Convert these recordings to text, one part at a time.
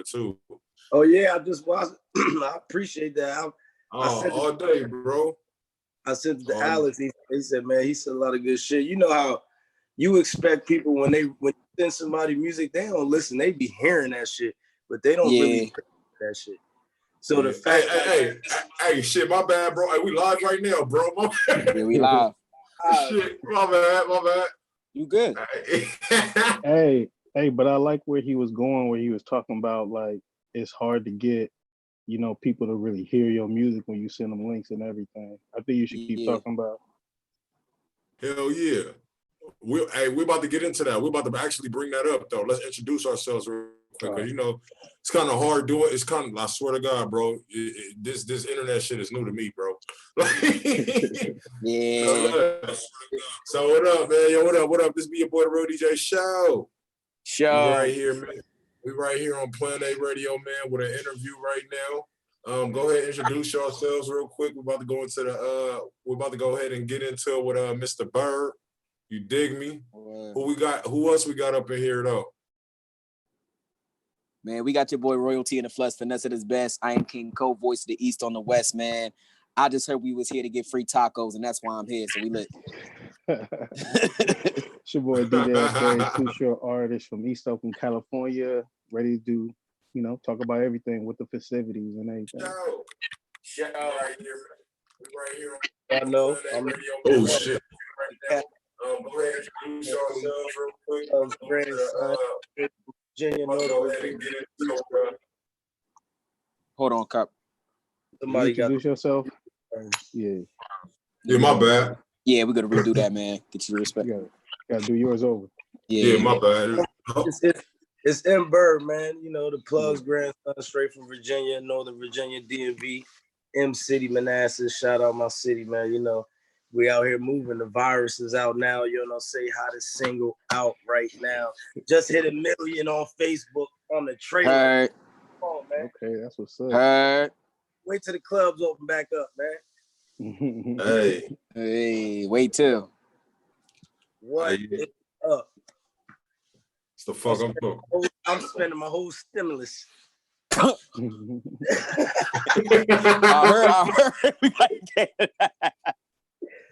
too. Oh yeah, I just watched. I appreciate that. All day, bro. I sent it to Alex. He said, man, he said a lot of good shit. You know how you expect people when you send somebody music, they don't listen. They be hearing that shit, but they don't really listen to that shit. So the fact, hey, shit, my bad, bro. Hey, we live right now, bro. Yeah, we live. Shit, my bad. You good? Hey, but I like where he was going, where he was talking about like it's hard to get, people to really hear your music when you send them links and everything. I think you should keep talking about. Hell yeah. We're about to get into that. We're about to actually bring that up, though. Let's introduce ourselves real quick, because it's kind of hard doing. It's kind of, I swear to God, bro, this internet shit is new to me, bro. Yeah. So what up, man? Yo, what up? This be your boy, the Real DJ Show. We right here, man. We right here on Plan A Radio, man, with an interview right now. Go ahead and introduce yourselves real quick. We're about to go into we're about to go ahead and get into it with Mr. Bird. You dig me? Who else we got up in here though? Man, we got your boy Royalty in the flesh, finesse at his best. I am King Cole, voice of the East on the West, man. I just heard we was here to get free tacos, and that's why I'm here. So we lit. It's your boy DJ, Too Short artist from East Oakland, California, ready to do, talk about everything with the festivities and everything. Shout out right here. We right here. I know. Oh shit. Go ahead and introduce yourselves real quick. Virginia, Hold on, Cop. Somebody introduce yourself. Yeah, my bad. Yeah, we're gonna redo that, man. Get your respect. You gotta do yours over. Yeah, my bad. It's M. Bird, man. The Plugs grandson, straight from Virginia, Northern Virginia, DMV, M City, Manassas. Shout out my city, man. We out here moving. The virus is out now. Say hottest single out right now. Just hit 1 million on Facebook on the trailer. Heard. Come on, man. Okay, that's what's up. Heard. Wait till the clubs open back up, man. Hey, wait till. What up? It's the fuck I'm talking. I'm spending my whole stimulus. I heard.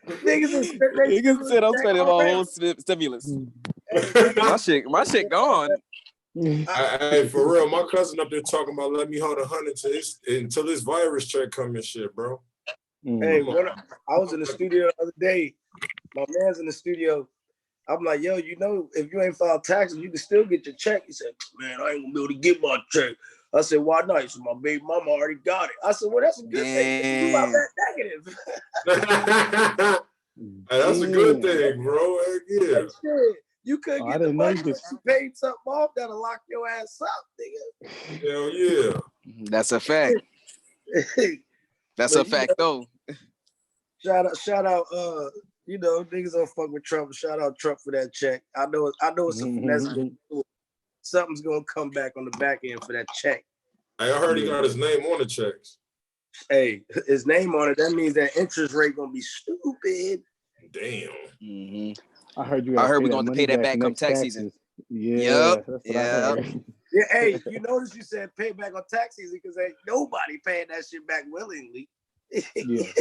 Niggas said I'm spending my whole stimulus. My shit gone. Hey, for real, my cousin up there talking about let me hold 100 until this virus check come and shit, bro. Hey, I was in the studio the other day. My man's in the studio. I'm like, yo, if you ain't filed taxes, you can still get your check. He said, man, I ain't gonna be able to get my check. I said, why not? He said, my baby mama already got it. I said, well, that's a good thing. You about that negative. That's a good thing, bro. Yeah. You couldn't get the money if you paid something off that'll lock your ass up, nigga. Hell yeah. That's a fact. That's a fact, though. Shout out, niggas don't fuck with Trump. Shout out Trump for that check. I know it's a finesse. Something's gonna come back on the back end for that check. Hey, I heard he got his name on the checks. Hey, his name on it. That means that interest rate gonna be stupid. Damn. Mm-hmm. I heard we're gonna pay that back come tax season. Yeah. Yeah. Yeah. Hey, you notice you said pay back on tax season because ain't nobody paying that shit back willingly. Yeah.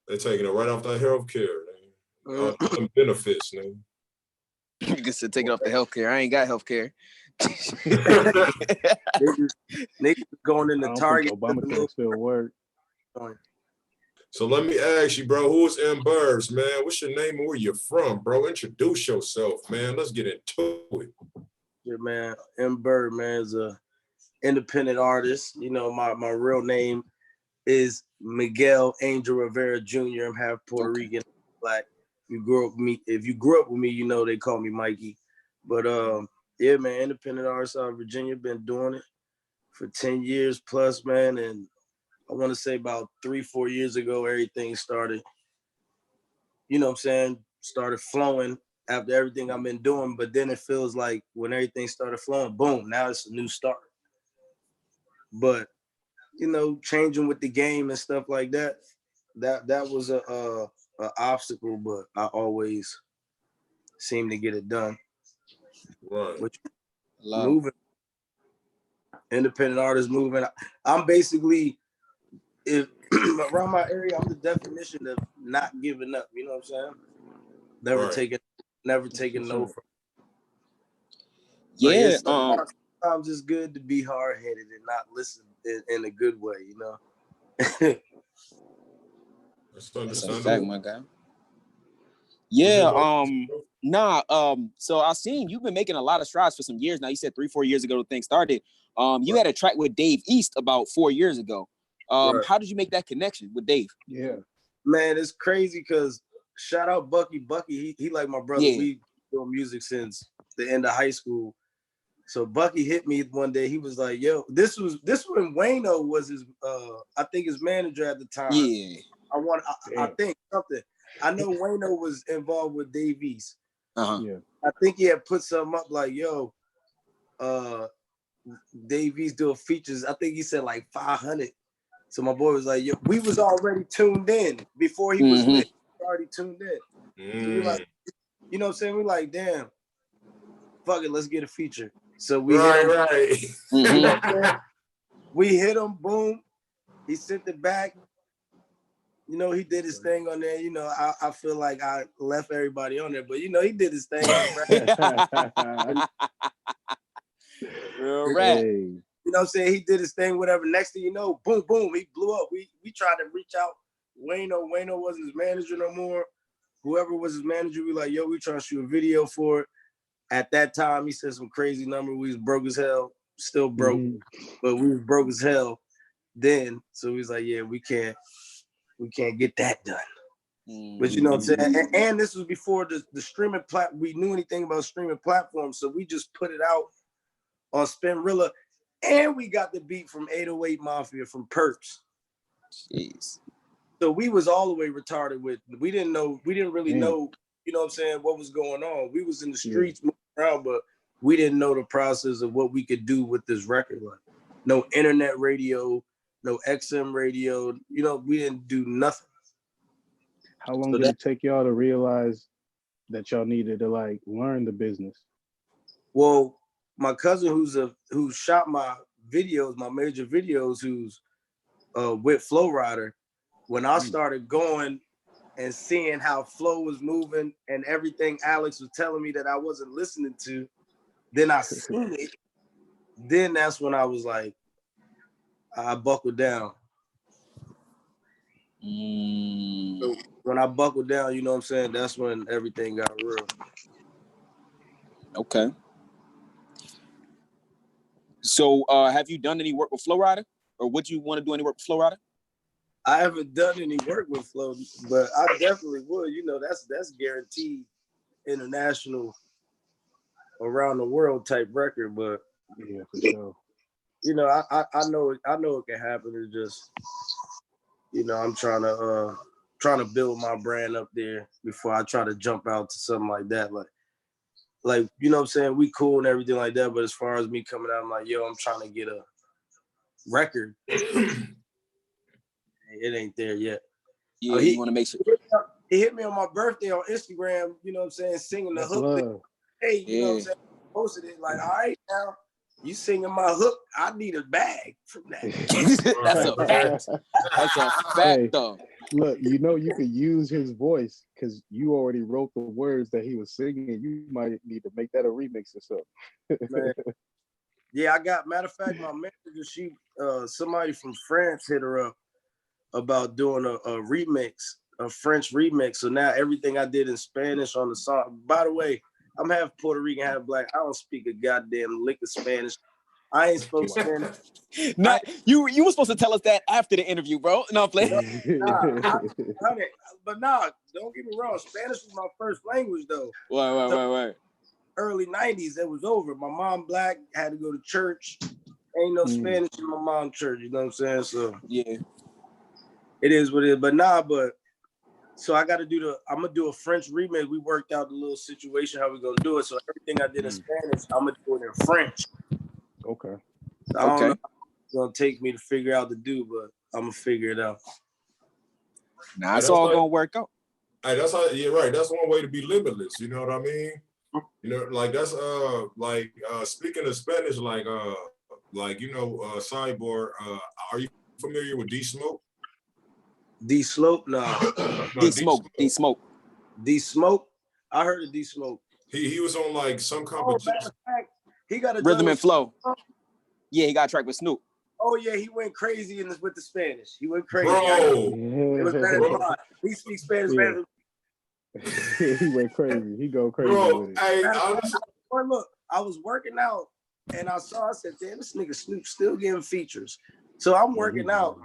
They're taking it right off the health care. Benefits, man. You can say take it off the health care. I ain't got health care. Niggas going in the Target. Obamacare still work. So let me ask you, bro, who's M. Birds, man? What's your name and where you from, bro? Introduce yourself, man. Let's get into it. Yeah, man. M. Bird, man, is a independent artist. My real name is Miguel Angel Rivera Jr. I'm half Puerto Rican, black. If you grew up with me, they call me Mikey. But yeah, man, independent artist out of Virginia, been doing it for 10 years plus, man. And I want to say about 3-4 years ago, everything started, started flowing after everything I've been doing. But then it feels like when everything started flowing, boom, now it's a new start. But, changing with the game and stuff like that, that was a obstacle, but I always seem to get it done. Right. moving. Independent artists moving. I'm basically, if around my area, I'm the definition of not giving up. You know what I'm saying? Never taking no from. Yeah. Sometimes it's good to be hard headed and not listen in a good way. You know. That's a fact, my guy. Yeah. So I seen you've been making a lot of strides for some years now. You said 3-4 years ago things started. You had a track with Dave East about 4 years ago. How did you make that connection with Dave? Yeah, man, it's crazy because shout out Bucky. He like my brother. Yeah. We doing music since the end of high school. So Bucky hit me one day. He was like, "Yo, this when Wayno was his I think his manager at the time." Yeah. I think something. I know Wayno was involved with Dave East. Yeah. I think he had put something up like, "Yo, Dave East doing features." I think he said like 500. So my boy was like, "Yo," we was already tuned in before he was lit. Already tuned in. So we like, you know what I'm saying? We like, damn, fuck it, let's get a feature. So we hit him. We hit him, boom. He sent it back. You know, he did his thing on there. You know, I feel like I left everybody on there, but you know, he did his thing. Real rap. You know what I'm saying? He did his thing, whatever. Next thing you know, boom, boom, he blew up. We tried to reach out. Wayno wasn't his manager no more. Whoever was his manager, we like, yo, we trying to shoot a video for it. At that time, he said some crazy number. We was broke as hell, still broke, but we was broke as hell then. So he was like, yeah, we can't get that done. But you know what I'm saying? And this was before the streaming platform. We knew anything about streaming platforms, so we just put it out on Spinrilla, and we got the beat from 808 Mafia from Perks. Jeez. So we was all the way retarded with. We didn't really know. You know what I'm saying? What was going on? We was in the streets moving around, but we didn't know the process of what we could do with this record. Like, no internet radio, no XM radio. You know, we didn't do nothing. How long did it take y'all to realize that y'all needed to like learn the business? Well, my cousin who shot my videos, my major videos, who's with Flow Rider, when I started going and seeing how Flow was moving and everything Alex was telling me that I wasn't listening to, then I seen it. Then that's when I was like, I buckled down. So when I buckled down, you know what I'm saying? That's when everything got real. Okay. So have you done any work with Flow Rider? Or would you want to do any work with Flow Rider? I haven't done any work with Flow, but I definitely would. You know, that's guaranteed international, around the world type record. But yeah, for sure. You know, I know it can happen. It's just, you know, I'm trying to build my brand up there before I try to jump out to something like that. Like you know what I'm saying? We cool and everything like that, but as far as me coming out, I'm like, yo, I'm trying to get a record. It ain't there yet. Yeah, you want to make sure. He hit me on my birthday on Instagram, you know what I'm saying, singing the hook. Hey, you know what I'm saying? Posted it like, all right, now you singing my hook. I need a bag from that. That's a fact. That's a fact, though. Look, you know you could use his voice because you already wrote the words that he was singing. You might need to make that a remix or something. Man. Yeah, matter of fact, my manager, somebody from France hit her up about doing a remix, a French remix. So now everything I did in Spanish on the song. By the way, I'm half Puerto Rican, half black. I don't speak a goddamn lick of Spanish. I ain't spoke Spanish. You were supposed to tell us that after the interview, bro. No, I'm playing. But don't get me wrong. Spanish was my first language, though. Right. Early 90s, it was over. My mom black, had to go to church. Ain't no Spanish in my mom's church, you know what I'm saying? So yeah, it is what it is. But so I'm gonna do a French remake. We worked out the little situation how we gonna do it. So everything I did in Spanish, I'm gonna do it in French. Okay. So I don't know how it's gonna take me to figure out to do, but I'm gonna figure it out. Nah, it's all gonna work out. Hey, that's how. Yeah, right. That's one way to be limitless. You know what I mean? You know, like that's speaking of Spanish, Cyborg, are you familiar with D Smoke? D Slope? No. D Smoke. D Smoke. D Smoke? I heard of D Smoke. He was on like some competition. He got a Rhythm and Flow. Yeah, he got a track with Snoop. Oh yeah, he went crazy with the Spanish. He went crazy. Bro. It was better than mine. He speaks Spanish better than he went crazy. He go crazy with it. Hey, look, I was working out and I said, damn, this nigga Snoop still getting features. So I'm working out.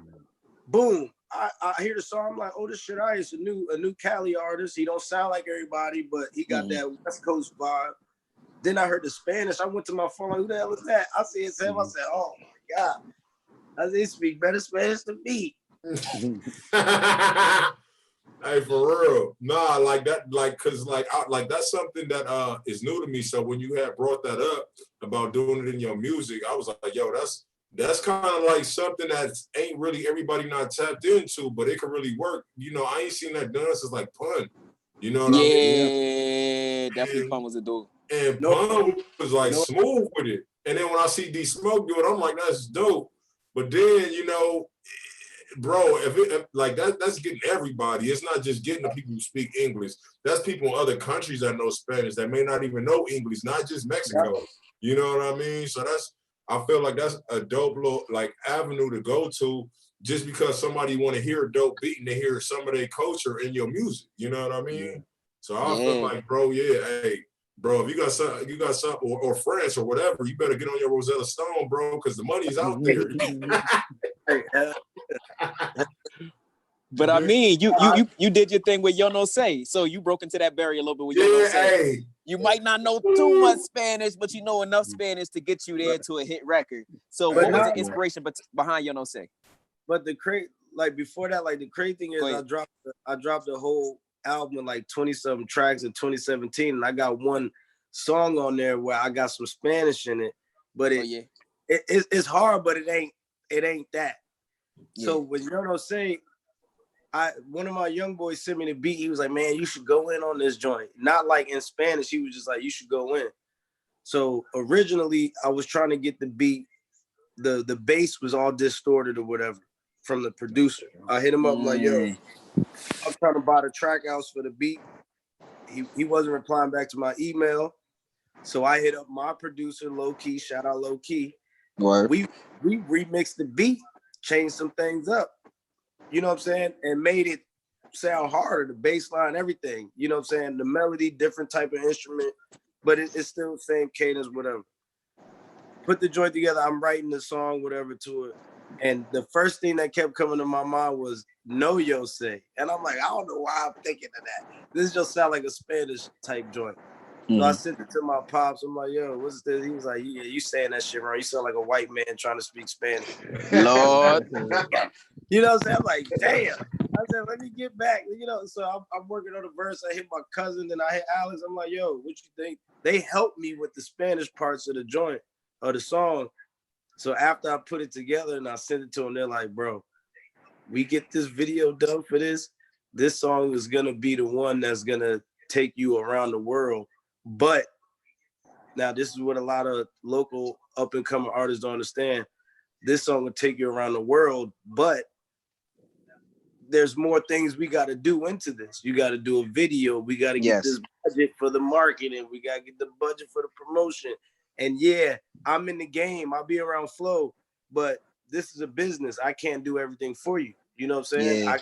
Boom. I hear the song. I'm like, oh, this shit, it's a new Cali artist. He don't sound like everybody, but he got that West Coast vibe. Then I heard the Spanish. I went to my phone, like, who the hell is that? I see his name. I said, oh my God. I said, he speak better Spanish than me. Hey, for real. Nah, like that, cause that's something that is new to me. So when you had brought that up about doing it in your music, I was like, yo, that's kind of like something that ain't really everybody not tapped into, but it can really work. You know, I ain't seen that done since like Pun. You know what I mean? Yeah, definitely Pun was a dude. And Pun was like smooth with it. And then when I see D Smoke do it, I'm like, that's dope. But then, you know, bro, if that's getting everybody. It's not just getting the people who speak English. That's people in other countries that know Spanish that may not even know English, not just Mexico. You know what I mean? So I feel like that's a dope little like avenue to go to, just because somebody want to hear a dope beat and they hear some of their culture in your music. You know what I mean? Yeah. So I feel like, bro, hey, bro, if you got some, or France or whatever, you better get on your Rosetta Stone, bro, because the money's out there. But I mean, you did your thing with Yo No Say, so you broke into that barrier a little bit with Yo No Say. Hey. You might not know too much Spanish, but you know enough Spanish to get you there to a hit record. So what was the inspiration behind Yo No Say? But the before that, the crazy thing is I dropped a whole album with like 20-something tracks in 2017, and I got one song on there where I got some Spanish in it, but it's hard, but it ain't that. Yeah. So when Yo No Say, one of my young boys sent me the beat. He was like, man, you should go in on this joint. Not like in Spanish. He was just like, you should go in. So originally I was trying to get the beat. The bass was all distorted or whatever from the producer. I hit him up like, yo, I'm trying to buy the track house for the beat. He wasn't replying back to my email. So I hit up my producer, Low Key, shout out Low Key. We remixed the beat, changed some things up. You know what I'm saying? And made it sound harder, the bass line, everything. You know what I'm saying? The melody, different type of instrument, but it's still the same cadence, whatever. Put the joint together. I'm writing the song, whatever, to it. And the first thing that kept coming to my mind was No Yo Say. And I'm like, I don't know why I'm thinking of that. This just sound like a Spanish type joint. So I sent it to my pops. I'm like, yo, what's this? He was like, yeah, you saying that shit wrong. You sound like a white man trying to speak Spanish. Lord. You know what I'm saying? I'm like, damn. I said, let me get back. You know, so I'm working on the verse. I hit my cousin, then I hit Alex. I'm like, yo, what you think? They helped me with the Spanish parts of the joint, of the song. So after I put it together and I sent it to them, they're like, bro, we get this video done for this. This song is going to be the one that's going to take you around the world. But now this is what a lot of local up and coming artists don't understand. This song will take you around the world, but there's more things we got to do into this. You got to do a video. We got to get this budget for the marketing. We got to get the budget for the promotion. And yeah, I'm in the game. I'll be around Flow, but this is a business. I can't do everything for you. You know what I'm saying? Yeah. I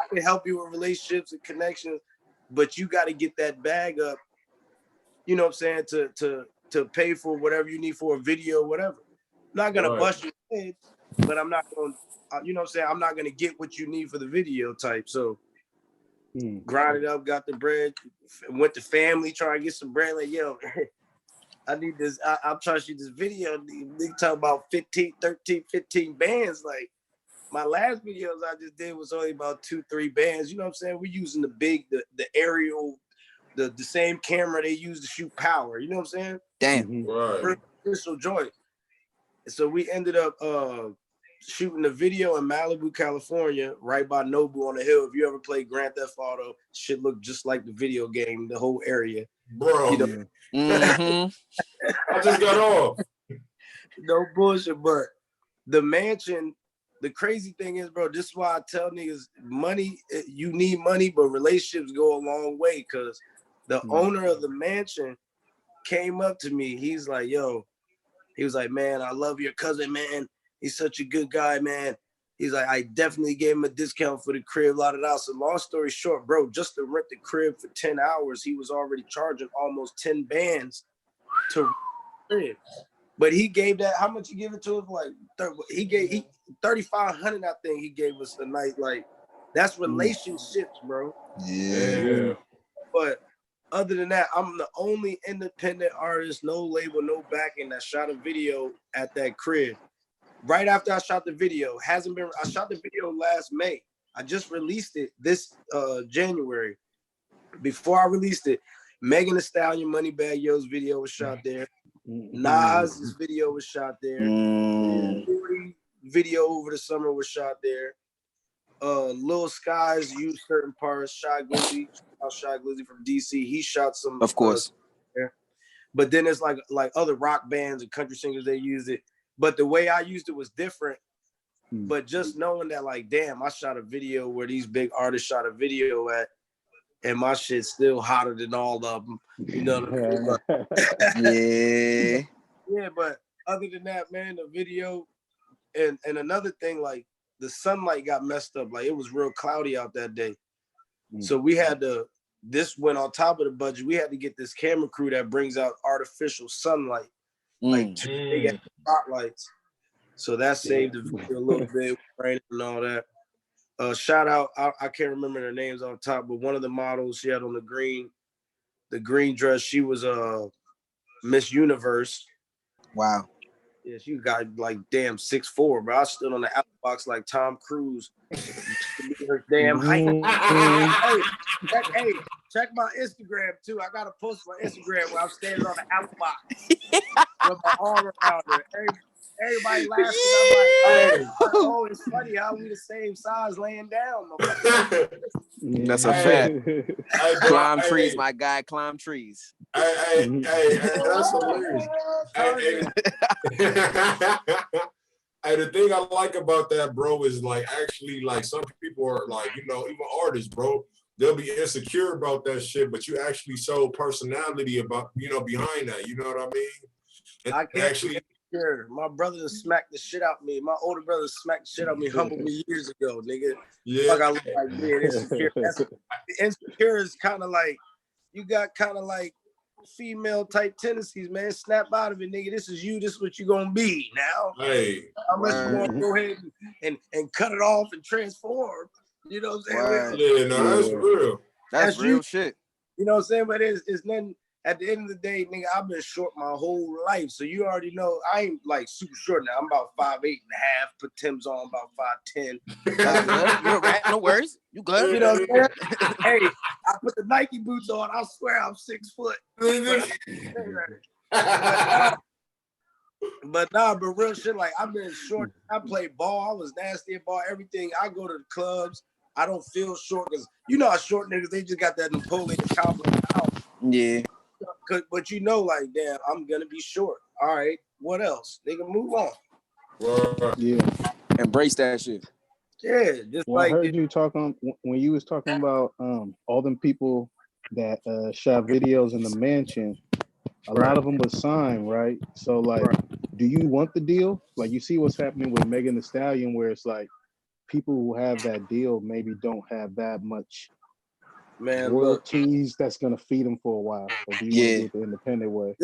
can help you with relationships and connections, but you got to get that bag up. You know what I'm saying, to pay for whatever you need for a video, whatever. I'm not gonna bust your head, but I'm not gonna, you know what I'm saying, I'm not gonna get what you need for the video type. So grind it up, got the bread, went to family, trying to get some bread, like, yo, I need this, I'm trying to shoot this video. They talk about 15 bands. Like my last videos I just did was only about 2-3 bands. You know what I'm saying? We're using the aerial, the same camera they use to shoot Power. You know what I'm saying? Damn. Right. Crystal joint. So we ended up shooting the video in Malibu, California, right by Nobu on the hill. If you ever played Grand Theft Auto, shit looked just like the video game, the whole area. bro. You know, I just got off. No bullshit, but the mansion, the crazy thing is, bro, this is why I tell niggas money, you need money, but relationships go a long way. Cause the owner of the mansion came up to me. He's like, yo, he was like, man, I love your cousin, man. He's such a good guy, man. He's like, I definitely gave him a discount for the crib, So long story short, bro, just to rent the crib for 10 hours, he was already charging almost 10 bands to rent the crib. But he gave that, how much he gave it to us? Like, he 3,500, I think he gave us the night. Like, that's relationships, bro. Yeah. But other than that, I'm the only independent artist, no label, no backing, that shot a video at that crib. Right after I shot the video, I shot the video last May. I just released it this January. Before I released it, Megan Thee Stallion, Moneybagg Yo's video was shot there. Nas' video was shot there. Video over the summer was shot there. Lil Skies used certain parts. Shy Glizzy from DC, he shot some. Of course. There. But then it's like other rock bands and country singers, they used it. But the way I used it was different. But just knowing that, like, damn, I shot a video where these big artists shot a video at, and my shit's still hotter than all of them. You know what I mean? Yeah, but other than that, man, the video and another thing, like, the sunlight got messed up. Like, it was real cloudy out that day. So we had this went on top of the budget. We had to get this camera crew that brings out artificial sunlight, like 2 big spotlights. So that saved the video a little bit, raining and all that. Shout out, I can't remember their names off top, but one of the models she had on the green dress, she was Miss Universe. Wow. Yeah, she got like damn 6'4", but I stood on the apple box like Tom Cruise. Her damn height. Hey, check my Instagram too. I gotta post my Instagram where I'm standing on the apple box with my arm around her. Everybody laughing. I'm like, oh, it's funny how we the same size laying down. That's a fact. Climb trees, my guy. Climb trees. Hey, that's hilarious. Hey, the thing I like about that, bro, is like actually like some people are like, you know, even artists, bro, they'll be insecure about that shit, but you actually show personality about, you know, behind that. You know what I mean? And I can't actually. My brother smacked the shit out of me. My older brother smacked the shit out of me, humbled me years ago, nigga. Yeah. Like I look like being insecure. Insecure is kind of like, you got kind of like female type tendencies, man. Snap out of it, nigga. This is you. This is what you gonna be now. Hey. Unless you want to go ahead and cut it off and transform. You know what I'm saying? Yeah, no, that's real. That's real shit. You know what I'm saying? But it's nothing. At the end of the day, nigga, I've been short my whole life. So you already know I ain't like super short now. I'm about 5'8.5", put Tim's on about 5'10". You're right. No worries. You good. You know what I'm saying? Hey, I put the Nike boots on. I swear I'm 6 foot. But real shit, like I've been short. I played ball. I was nasty at ball. Everything. I go to the clubs. I don't feel short because you know how short niggas, they just got that Napoleon complex out. Yeah. But you know, like, damn, I'm gonna be short. All right, what else? Nigga, move on. Yeah. Embrace that shit. Yeah, just well, I heard you talking when you was talking about all them people that shot videos in the mansion. A lot of them was signed, right? So, like, do you want the deal? Like, you see what's happening with Megan Thee Stallion, where it's like people who have that deal maybe don't have that much royalties that's gonna feed them for a while. Or do you want to do it the independent way?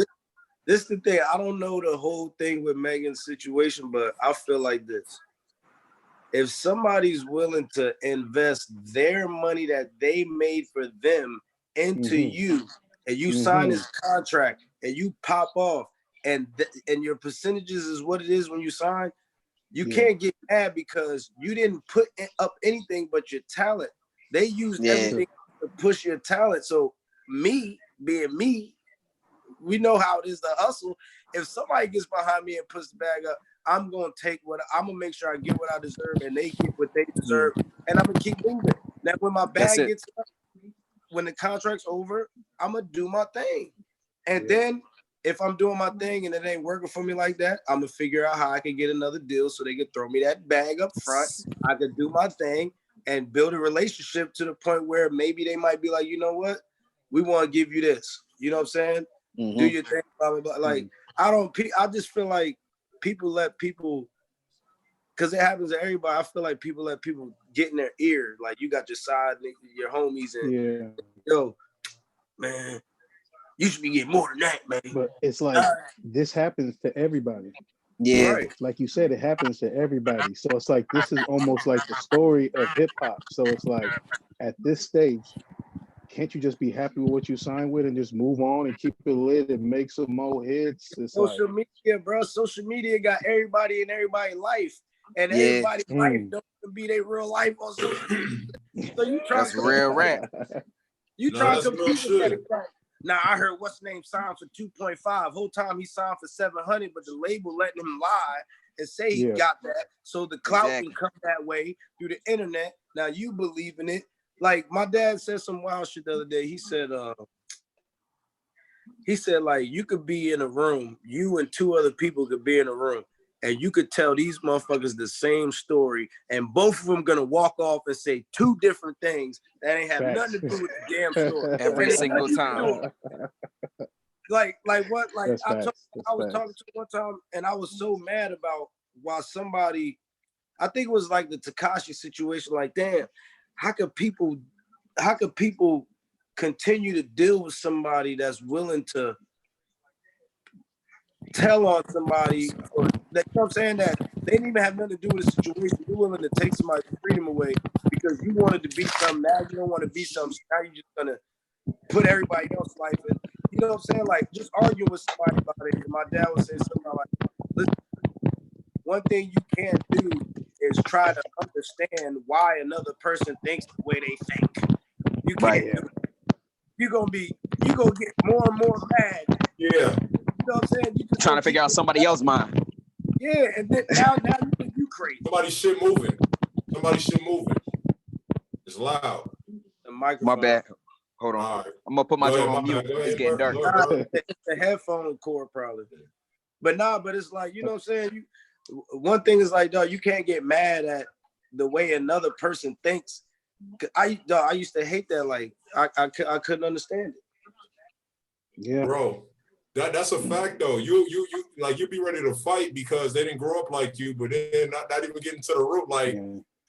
This is the thing. I don't know the whole thing with Megan's situation, but I feel like this. If somebody's willing to invest their money that they made for them into you, and you sign this contract and you pop off, and your percentages is what it is when you sign, you can't get mad because you didn't put up anything but your talent. They used everything to push your talent. So me, being me, we know how it is to hustle. If somebody gets behind me and puts the bag up, I'm gonna take I'm gonna make sure I get what I deserve and they get what they deserve, and I'm gonna keep moving. Now when my bag gets up, when the contract's over, I'm gonna do my thing. And then if I'm doing my thing and it ain't working for me like that, I'm gonna figure out how I can get another deal so they can throw me that bag up front. I could do my thing and build a relationship to the point where maybe they might be like, you know what, we want to give you this. You know what I'm saying? Do your thing, blah blah blah. Like I just feel like people let people, because it happens to everybody. I feel like people let people get in their ear. Like you got your side, your homies, and yo, man, you should be getting more than that, man. But it's like this happens to everybody. Yeah. Right. Like you said, it happens to everybody. So it's like this is almost like the story of hip hop. So it's like at this stage, can't you just be happy with what you signed with and just move on and keep it lit and make some more hits? It's social like, media, bro. Social media got everybody in everybody's life, and everybody's life don't be their real life on social media. So you try That's real rap. You try to compete with that. Now I heard what's name signed for 2.5. Whole time he signed for 700, but the label letting him lie and say he got that. So the clout can come that way through the internet. Now you believe in it. Like my dad said some wild shit the other day. He said like you could be in a room, you and two other people could be in a room, and you could tell these motherfuckers the same story, and both of them gonna walk off and say two different things that ain't have nothing to do with the damn story. Every single time. Like what? Like I was talking to one time, and I was so mad about why somebody, I think it was like the Tekashi situation. Like, damn, how could people continue to deal with somebody that's willing to tell on somebody, or that, you know what I'm saying, that they didn't even have nothing to do with the situation. You're willing to take somebody's freedom away because you wanted to be something. Now you don't want to be something. So now you're just gonna put everybody else's life in. You know what I'm saying? Like just arguing with somebody about it. And my dad was saying something like, listen, one thing you can't do is try to understand why another person thinks the way they think. You can't do it. You're gonna get more and more mad. Yeah. You know what I'm saying? You trying to figure out somebody else's mind. Yeah, and then now you think you crazy. Somebody's shit moving. It's loud. The microphone. My bad. Hold on. All right. I'm gonna put my joint on mute. It's getting dark. It's the headphone cord probably. But it's like, you know what I'm saying? One thing is like, dog, you can't get mad at the way another person thinks. I used to hate that. Like I couldn't understand it. Yeah, bro, that's a fact though. You like you be ready to fight because they didn't grow up like you, but then not even getting to the root.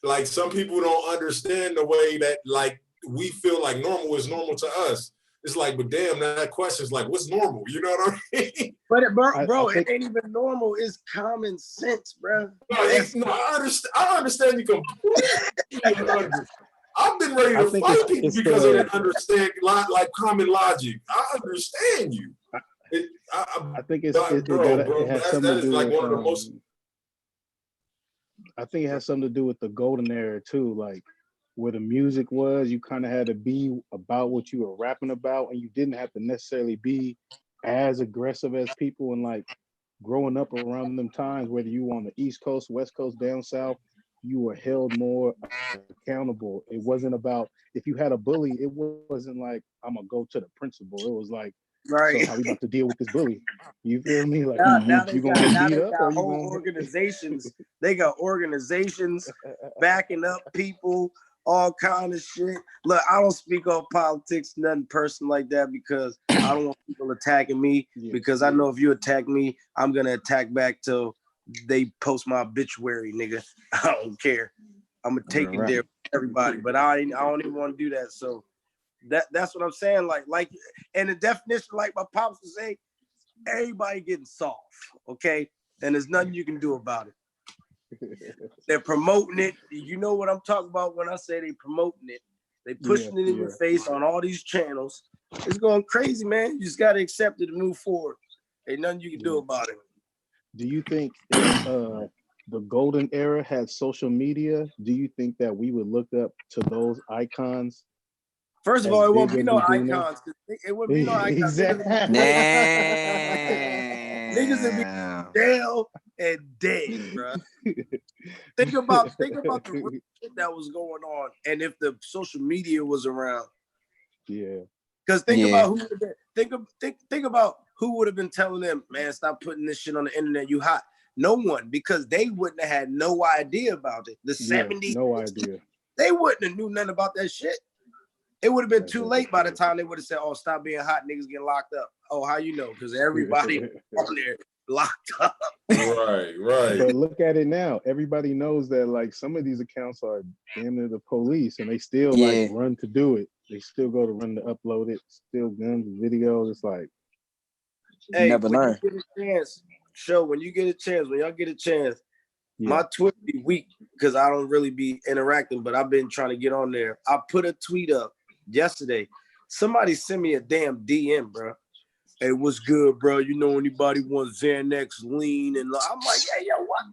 Like some people don't understand the way that like we feel like normal is normal to us. It's like, but damn, that question is like, what's normal? You know what I mean? But it ain't even normal. It's common sense, bro. I understand you completely. I've been ready to fight people because they didn't understand like common logic. I understand you. I think it has something to do with one of the most. I think it has something to do with the golden era too, like where the music was. You kind of had to be about what you were rapping about, and you didn't have to necessarily be as aggressive as people. And like growing up around them times, whether you were on the East Coast, West Coast, down South, you were held more accountable. It wasn't about if you had a bully. It wasn't like I'm gonna go to the principal. It was like, right. So how we about to deal with this bully? You feel me? Like now you gonna get beat up or you whole organizations. They got organizations backing up people, all kind of shit. Look, I don't speak on politics, nothing personal like that, because I don't want people attacking me. Because I know if you attack me, I'm gonna attack back till they post my obituary, nigga. I don't care. I'm gonna take it there with everybody, but I don't even want to do that. So that's what I'm saying. Like, and the definition, like my pops would say, everybody getting soft, okay? And there's nothing you can do about it. They're promoting it. You know what I'm talking about when I say they promoting it. They pushing it in your face on all these channels. It's going crazy, man. You just gotta accept it and move forward. Ain't nothing you can do about it. Do you think if the golden era had social media, do you think that we would look up to those icons? First of all, it won't be no icons. It wouldn't be no icons. Exactly. Niggas would be jail and dead, bro. Think about the real shit that was going on, and if the social media was around. Yeah. Because think about who would have been, think about who would have been telling them, man, stop putting this shit on the internet, you hot. No one, because they wouldn't have had no idea about it. The 70s, no idea. They wouldn't have knew nothing about that shit. It would have been too late by the time they would have said, oh, stop being hot, niggas getting locked up. Oh, how you know? Because everybody on there locked up. Right. But look at it now. Everybody knows that like some of these accounts are damn near the police, and they still like run to do it. They still go to run to upload it. Still guns, videos. It's like, hey, when you get a chance, when y'all get a chance, my Twitter be weak because I don't really be interacting, but I've been trying to get on there. I put a tweet up yesterday. Somebody sent me a damn DM, bro. Hey, what's good, bro? You know anybody wants Xanax, lean, and I'm like, hey, yo, what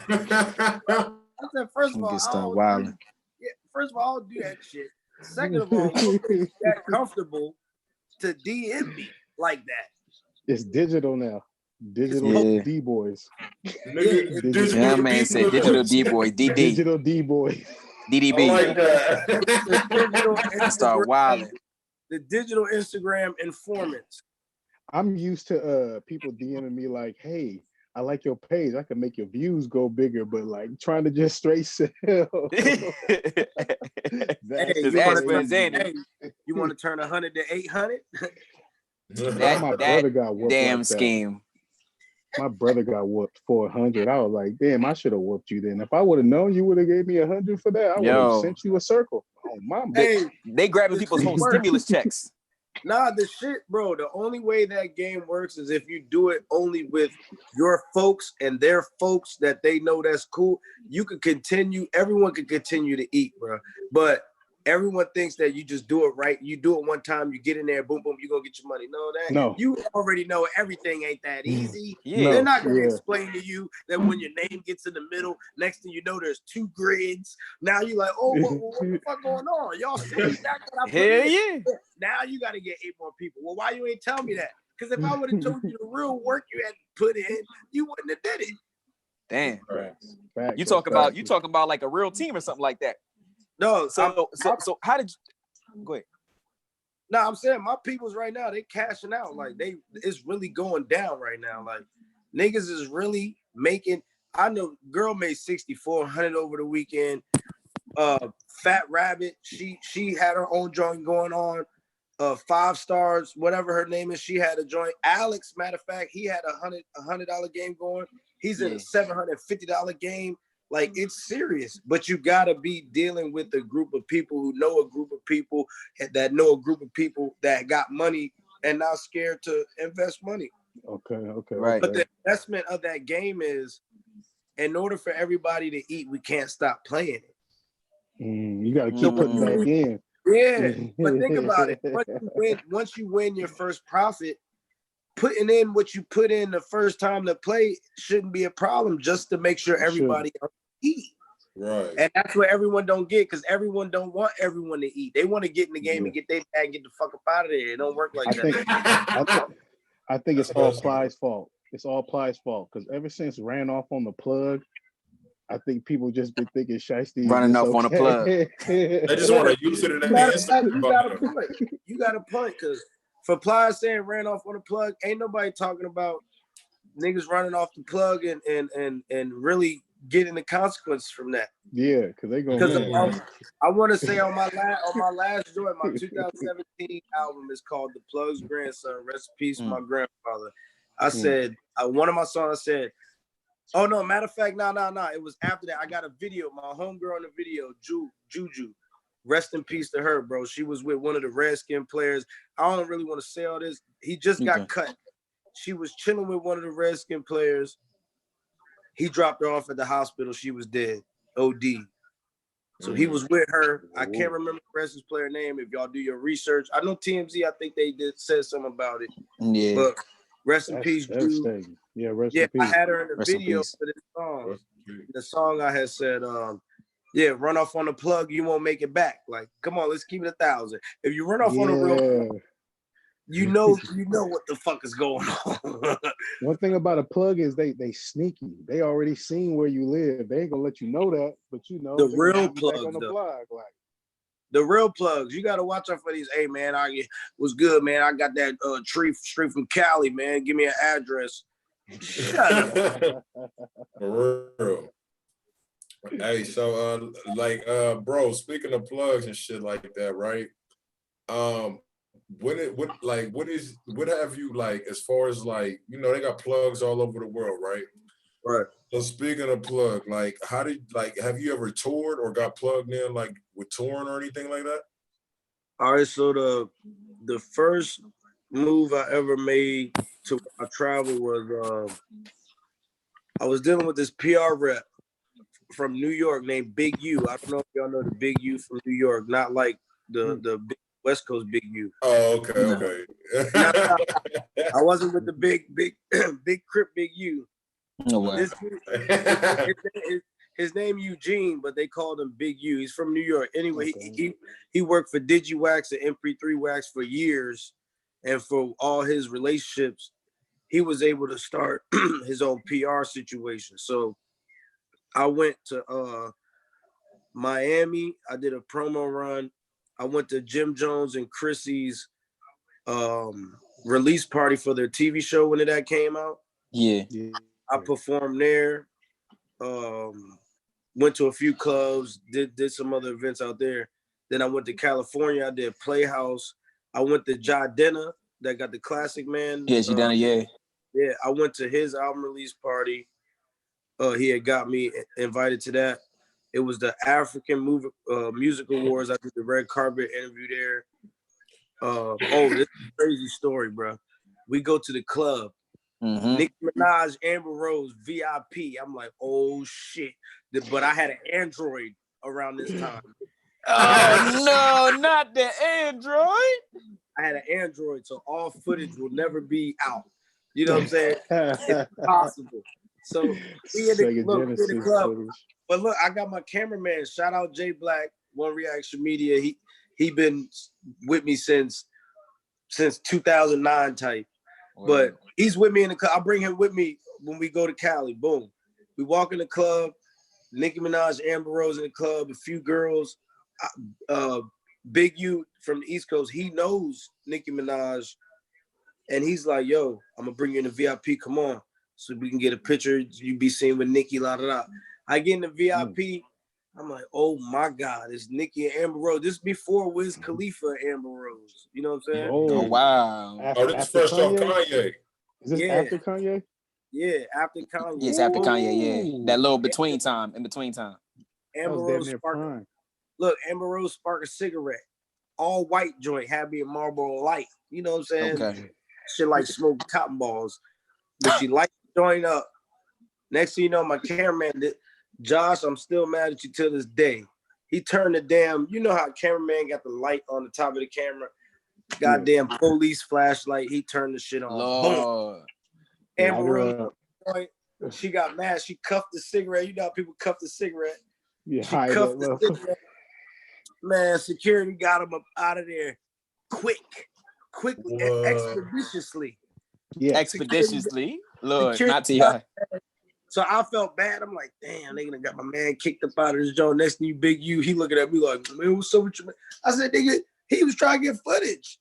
the fuck? I said, first of all, first of all, I don't do that shit. Second of all, who is that comfortable to DM me like that? It's digital now. Digital D-boys. Yeah, man said digital D-boy, DD. Digital D-boy. DDB. I like that. Start wilding. The digital Instagram informants. I'm used to people DMing me like, hey, I like your page. I can make your views go bigger, but like trying to just straight sell. Hey, you want to turn 100 to 800? My brother got whooped damn like scheme. My brother got whooped 400. I was like, damn, I should have whooped you then. If I would have known you would have gave me 100 for that, I would have sent you a circle. Oh, mama. They grabbing people's whole stimulus checks. Nah, the shit, bro. The only way that game works is if you do it only with your folks and their folks that they know that's cool. You could continue. Everyone could continue to eat, bro. But everyone thinks that you just do it right. You do it one time, you get in there, boom, boom, you gonna get your money. No, you already know everything ain't that easy. Yeah. They're not gonna explain to you that when your name gets in the middle, next thing you know, there's 2 grids. Now you're like, oh, what the fuck going on? Y'all see that? Hell yeah. Now you gotta get 8 more people. Well, why you ain't tell me that? Because if I would have told you the real work you had to put in, you wouldn't have did it. Damn. Right. You talking about like a real team or something like that. No, so how did you go ahead? No, I'm saying my people's right now, they cashing out. Like it's really going down right now. Like niggas is really making. I know girl made 6,400 over the weekend. Fat Rabbit, she had her own joint going on. 5 stars, whatever her name is, she had a joint. Alex, matter of fact, he had a $100 game going. He's in a $750 game. Like it's serious, but you gotta be dealing with a group of people who know a group of people that know a group of people that got money and not scared to invest money. Okay, right. But the investment of that game is, in order for everybody to eat, we can't stop playing it. You gotta keep putting back in. Yeah, but think about it. Once you win your first profit, putting in what you put in the first time to play shouldn't be a problem, just to make sure everybody eat. Right. And that's what everyone don't get, because everyone don't want everyone to eat. They want to get in the game and get their bag and get the fuck up out of there. It don't work like that. I think it's all Ply's fault. It's all Ply's fault, because ever since ran off on the plug, I think people just been thinking shiesty running off on a plug. They just want to use it in that. You got a point, because for Ply saying ran off on the plug, ain't nobody talking about niggas running off the plug and really getting the consequences from that. Yeah, because they gonna. I want to say on my last joint, my 2017 album is called "The Plug's Grandson." Rest in peace, my grandfather. I said one of my songs. I said, "Oh no, matter of fact, no. It was after that. I got a video. My homegirl in the video, Juju. Rest in peace to her, bro. She was with one of the Redskin players. I don't really want to say all this. He just got cut. She was chilling with one of the Redskin players. He dropped her off at the hospital. She was dead. OD. So he was with her. I can't remember the Redskin player name. If y'all do your research, I know TMZ. I think they said something about it. Yeah. But rest in peace, dude. Yeah, rest in peace. I had her in the video for this song. The song I had said, run off on the plug, you won't make it back. Like, come on, let's keep it 1,000. If you run off on a real plug, you know what the fuck is going on. One thing about a plug is they sneaky. They already seen where you live. They ain't gonna let you know that, but you know the real plug on the block. Like, The real plugs. You got to watch out for these. Hey, man, what's good, man? I got that tree straight from Cali, man. Give me an address. Shut up. For real. Hey, so bro, speaking of plugs and shit like that, right? What have you like as far as like, you know, they got plugs all over the world, right? Right. So speaking of plug, like have you ever toured or got plugged in like with touring or anything like that? All right, so the first move I ever made to travel was I was dealing with this PR rep from New York named Big U. I don't know if y'all know the Big U from New York, not like the big West Coast Big U. Oh, okay. I wasn't with the big Crip Big U. No way. His name Eugene, but they called him Big U. He's from New York. Anyway, he worked for DigiWax and MP3 Wax for years, and for all his relationships, he was able to start his own PR situation. So I went to Miami. I did a promo run. I went to Jim Jones and Chrissy's release party for their TV show when that came out. Yeah. I performed there. Went to a few clubs, did some other events out there. Then I went to California. I did Playhouse. I went to Ja Denna, that got the classic man. Yeah, she done it, yeah. Yeah, I went to his album release party. He had got me invited to that. It was the African Music Awards. I did the red carpet interview there. This is a crazy story, bro. We go to the club. Mm-hmm. Nicki Minaj, Amber Rose, VIP. I'm like, oh shit. But I had an Android around this time. Oh no, not the Android. I had an Android, so all footage will never be out. You know what I'm saying? It's impossible. So we in the club. But look, I got my cameraman. Shout out Jay Black, One Reaction Media. He been with me since 2009 type. Wow. But he's with me in the club. I bring him with me when we go to Cali. Boom. We walk in the club. Nicki Minaj, Amber Rose in the club, a few girls. Big U from the East Coast, he knows Nicki Minaj. And he's like, yo, I'm going to bring you in the VIP. Come on. So we can get a picture. You be seen with Nicki, la, da, da. I get in the VIP. I'm like, oh, my God. It's Nicki and Amber Rose. This is before Wiz Khalifa and Amber Rose. You know what I'm saying? Oh, wow. This is first off Kanye. Is this after Kanye? Yeah, after Kanye. Yes, after Kanye, yeah. That little in between time. Amber Rose look, Amber Rose sparked a cigarette. All white joint, had me a Marlboro Light. You know what I'm saying? Okay. Shit like smoking cotton balls. But she lights the joint up. Next thing you know, my cameraman, Josh, I'm still mad at you till this day. He turned the damn, you know how cameraman got the light on the top of the camera? Goddamn police flashlight. He turned the shit on. Lord. Boom. Amber Rose, she got mad. She cuffed the cigarette. You know how people cuff the cigarette. Yeah, she cuffed the cigarette. Man, security got him up out of there quickly, expeditiously. Yeah, expeditiously. Lord, not T.I. So I felt bad. I'm like, damn, they gonna got my man kicked up out of his joint. Next thing you, Big U, he looking at me like, man, what's up with you, man? I said, nigga, he was trying to get footage.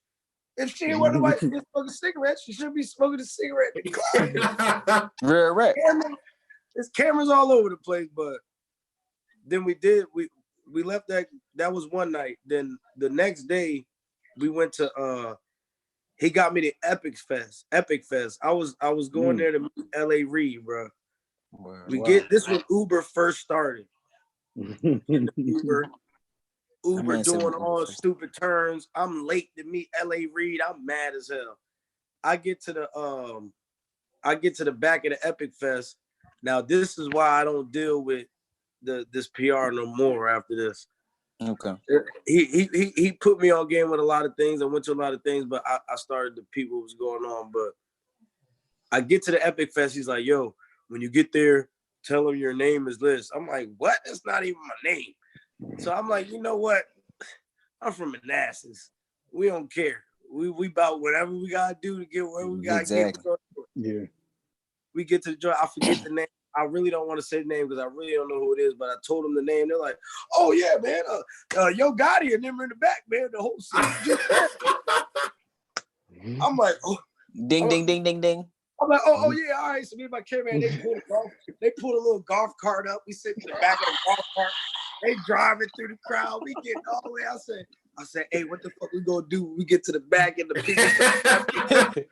If she didn't want nobody to smoke a cigarette, she should be smoking a cigarette in the club. Right. There's cameras all over the place, but then we left that was one night. Then the next day we went to he got me to Epic Fest. I was going there to meet L.A. Reid, bro. Wow. Get this when Uber first started. Uber doing all stupid turns. I'm late to meet L.A. Reid. I'm mad as hell. I get to the back of the Epic Fest. Now this is why I don't deal with this PR no more after this. Okay. He put me on game with a lot of things. I went to a lot of things, but I started to peep what was going on. But I get to the Epic Fest. He's like, yo, when you get there, tell him your name is Liz. I'm like, what? That's not even my name. So I'm like, you know what? I'm from Manassas. We don't care. We about whatever we gotta do to get where we gotta get. Yeah. We get to the joint. I forget the name. I really don't want to say the name because I really don't know who it is, but I told them the name. They're like, "Oh yeah, man, Yo Gotti and them in the back, man. The whole scene." I'm like, oh. Ding, ding, ding, ding, ding. I'm like, oh yeah, all right. So me and my cameraman, they pulled a little golf cart up. We sit in the back of the golf cart. They driving through the crowd. We getting all the way. I said, hey, what the fuck we gonna do when we get to the back and the people?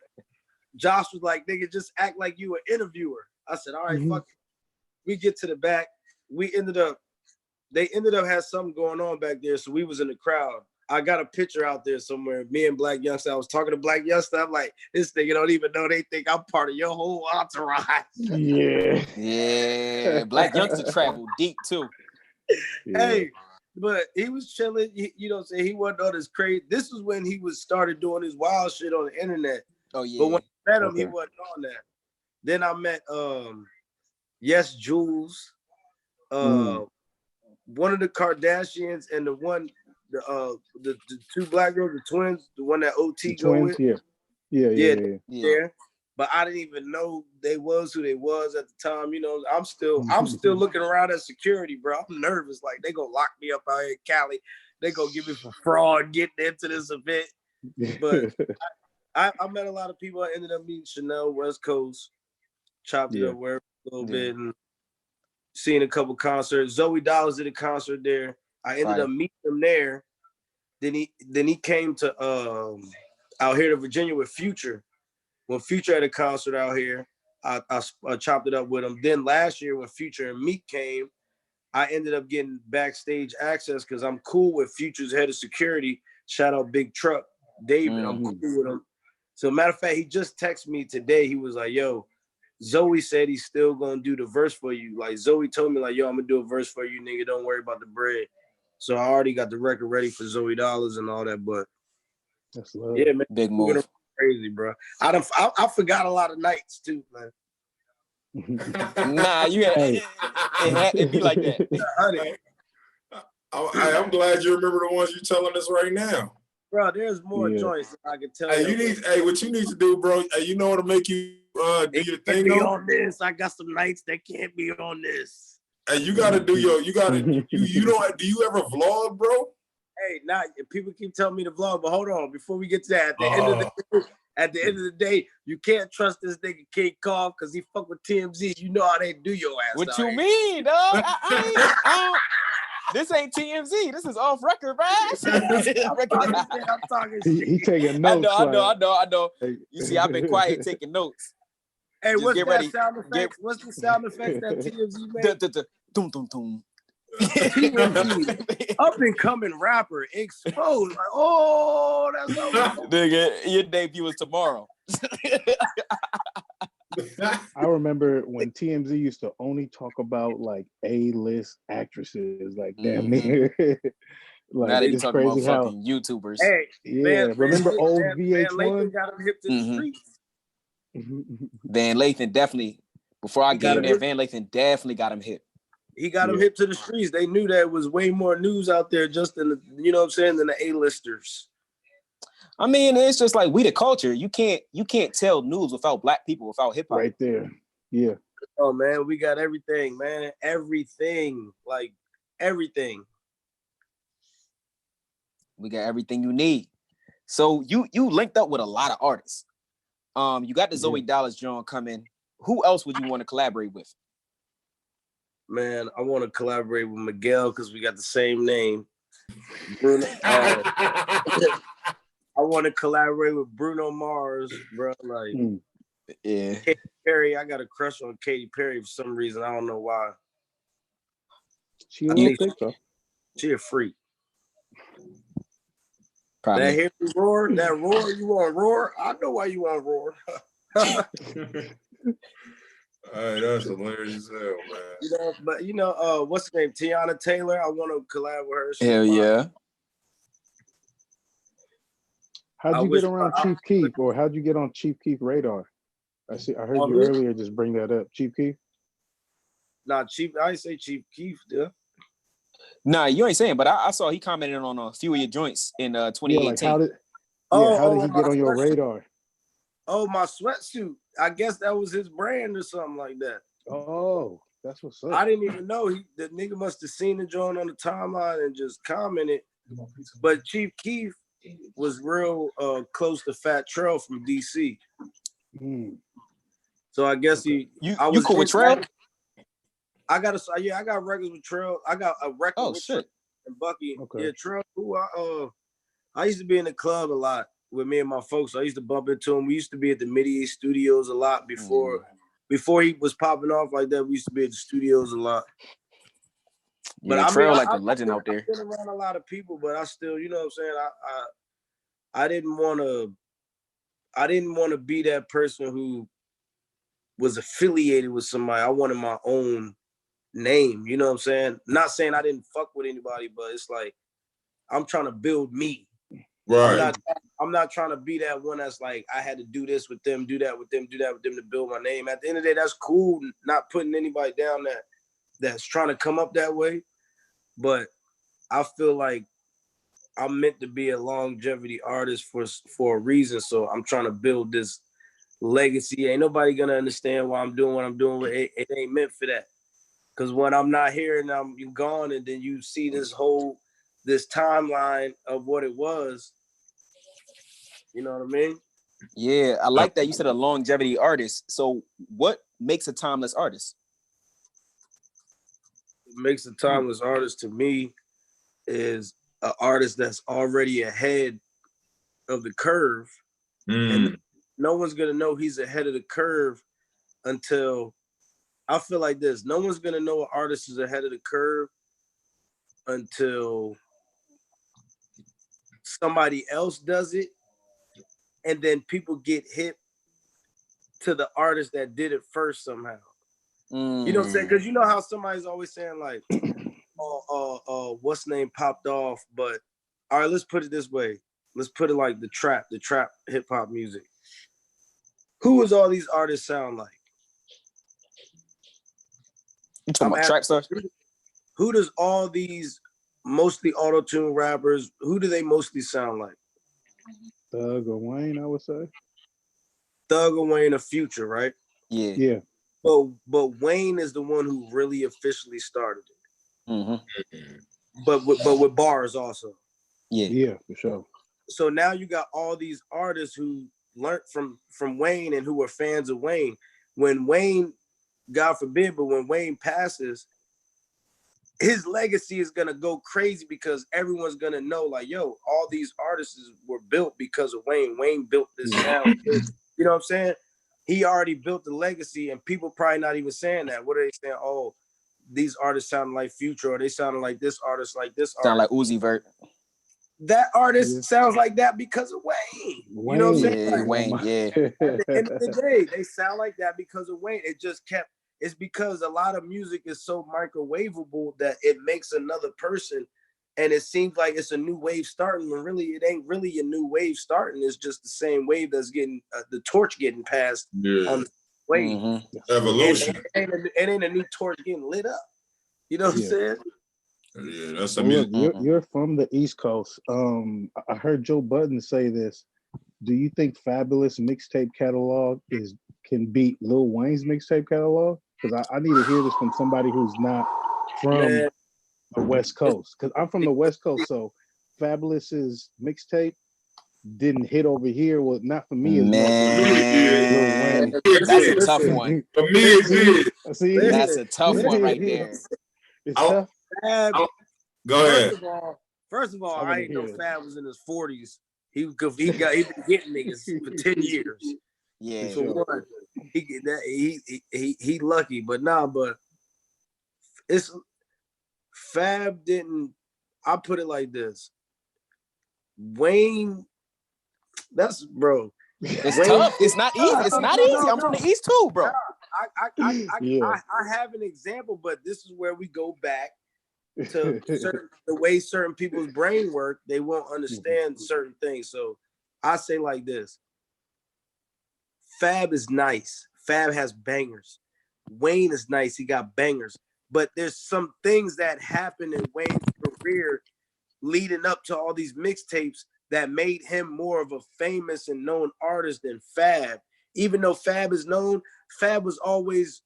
Josh was like, nigga, just act like you an interviewer. I said, all right, fuck it. We get to the back. They ended up had something going on back there. So we was in the crowd. I got a picture out there somewhere. Me and Black Youngster. I was talking to Black Youngster. I'm like, this nigga don't even know they think I'm part of your whole entourage. Yeah. Yeah. Black Youngster traveled deep too. Yeah. Hey, but he was chilling. You know what I'm saying? He wasn't on his crazy. This was when he started doing his wild shit on the internet. Oh, yeah. But when I met him, he wasn't on that. Then I met Yes Jules, one of the Kardashians, and the two black girls, the twins, the one that OT go with. Yeah. But I didn't even know they was who they was at the time. You know, I'm still looking around at security, bro. I'm nervous. Like they gonna lock me up out here in Cali. They gonna give me for fraud getting into this event. But I met a lot of people. I ended up meeting Chanel West Coast, chopped it up a little bit, and seeing a couple concerts. Zoe Dollars did a concert there. I ended up meeting him there. Then he came to out here to Virginia with Future. When Future had a concert out here, I chopped it up with him. Then last year when Future and Meek came, I ended up getting backstage access because I'm cool with Future's head of security. Shout out Big Truck, David. I'm cool with him. So matter of fact, he just texted me today. He was like, yo, Zoe said he's still gonna do the verse for you. Like Zoe told me, like, yo, I'm gonna do a verse for you, nigga. Don't worry about the bread. So I already got the record ready for Zoe Dollars and all that. But that's love. Yeah, man, big move. Crazy, bro. I forgot a lot of nights too, man. Nah, it'd be like that. I'm glad you remember the ones you're telling us right now. Bro, there's more joints I can tell you. What you need to do, bro, you know what'll make you do your thing on this. I got some nights that can't be on this. Hey, you gotta do you don't do you ever vlog, bro? Hey, people keep telling me to vlog, but hold on, before we get to that, at the end of the day, you can't trust this nigga King Kong because he fuck with TMZ. You know how they do your ass. What you mean, dog? This ain't TMZ. This is off record, man. I'm talking shit. He taking notes. I know. You see, I've been quiet taking notes. Hey, what's that sound effect? What's the sound effects that TMZ made? Doom, doom, doom. Up and coming rapper exposed. Like, oh, that's over. Nigga, your debut is tomorrow. I remember when TMZ used to only talk about like A-list actresses, like damn near. Like now they it's talking crazy about how fucking YouTubers. Hey, remember old VH1? Van Lathan got him hip to the streets. Van Lathan definitely. Before I came there, Van Lathan definitely got him hip. He got him hip to the streets. They knew that was way more news out there, just in the, you know what I'm saying, than the A-listers. I mean, it's just like we the culture. You can't tell news without black people, without hip hop. Right there. Yeah. Oh man, we got everything, man. Everything. Like everything. We got everything you need. So you linked up with a lot of artists. You got the Zoe Dollars joint coming. Who else would you want to collaborate with? Man, I want to collaborate with Miguel because we got the same name. Bruno, I want to collaborate with Bruno Mars, bro. Like, Katy Perry. I got a crush on Katy Perry for some reason. I don't know why. She a freak. Probably. That Henry roar, that roar, you want roar? I know why you want roar. All right, that's hilarious as hell, man. You know, what's her name? Tiana Taylor. I want to collab with her. Hell yeah. How'd you get around Chief Keef, or how'd you get on Chief Keef radar? I heard you earlier just bring that up. Chief Keef? Nah, I ain't say Chief Keef, yeah. Nah, you ain't saying, but I saw he commented on a few of your joints in 2018. Yeah, like how did he get on your radar? Oh, my sweatsuit. I guess that was his brand or something like that. Oh, that's what's up. I didn't even know. The nigga must have seen the joint on the timeline and just commented. But Chief Keef was real close to Fat Trail from DC. Mm. So I guess you cool with Trail? I got records with Trail. I got a record with shit. Trail and Bucky. Okay. Yeah, Trail. Who I used to be in the club a lot with me and my folks. I used to bump into him. We used to be at the Midi Studios a lot before he was popping off like that. We used to be at the studios a lot. But yeah, Trail like a legend out there. I've been around a lot of people, but I still, you know what I'm saying? I didn't want to be that person who was affiliated with somebody. I wanted my own name, you know what I'm saying? Not saying I didn't fuck with anybody, but it's like I'm trying to build me. Right. I'm not trying to be that one that's like I had to do this with them, do that with them, do that with them to build my name. At the end of the day, that's cool, not putting anybody down that's trying to come up that way. But I feel like I'm meant to be a longevity artist for a reason. So I'm trying to build this legacy. Ain't nobody gonna understand why I'm doing what I'm doing. It ain't meant for that. Because when I'm not here and I'm gone, and then you see this timeline of what it was, you know what I mean? Yeah, I like that. You said a longevity artist. So what makes a timeless artist? What makes a timeless artist to me is an artist that's already ahead of the curve. And no one's gonna know he's ahead of the curve until, I feel like this, no one's gonna know an artist is ahead of the curve until somebody else does it, and then people get hip to the artist that did it first somehow. You know what I'm saying? Because you know how somebody's always saying like, what's name popped off, but all right, let's put it this way. Let's put it like the trap hip hop music. Who does all these artists sound like? You talking about trap stars? Who does all these mostly auto-tune rappers, who do they mostly sound like? Thug or Wayne, I would say. Thug or Wayne or Future, right? Yeah. Yeah. But Wayne is the one who really officially started it. Mm-hmm. But with bars also. Yeah. Yeah, for sure. So now you got all these artists who learned from Wayne and who were fans of Wayne. When Wayne, God forbid, but when Wayne passes, his legacy is gonna go crazy because everyone's gonna know, like, yo, all these artists were built because of Wayne. Wayne built this sound. You know what I'm saying? He already built the legacy, and people probably not even saying that. What are they saying? Oh, these artists sound like Future, or they sound like this artist, like this artist. Sound like Uzi Vert. That artist sounds like that because of Wayne. You know what I'm saying? Yeah, like, Wayne, yeah. At the end of the day, they sound like that because of Wayne. It's because a lot of music is so microwavable that it makes another person, and it seems like it's a new wave starting, when really it ain't really a new wave starting. It's just the same wave that's getting the torch getting passed on the wave. Mm-hmm. Evolution. It ain't a new torch getting lit up. You know what I'm saying? Yeah, that's look, you're from the East Coast. I heard Joe Budden say this. Do you think Fabulous mixtape catalog can beat Lil Wayne's mixtape catalog? Because I need to hear this from somebody who's not from the West Coast. Because I'm from the West Coast, so Fabulous's mixtape didn't hit over here. Well, not for me as much as Lil Wayne. That's a tough one. For me, it did. See, that's a tough one right there. It's tough. Go ahead. First of all, I ain't know Fab was in his 40s. He been getting niggas for 10 years. Yeah, sure. He lucky, but it's Fab didn't. I put it like this: Wayne, that's bro. It's tough. It's not easy. It's not easy. I'm from the East too, bro. I have an example, but this is where we go back to the way certain people's brain work. They won't understand certain things. So I say like this: Fab is nice. Fab has bangers. Wayne is nice. He got bangers. But there's some things that happened in Wayne's career leading up to all these mixtapes that made him more of a famous and known artist than Fab. Even though Fab is known, Fab was always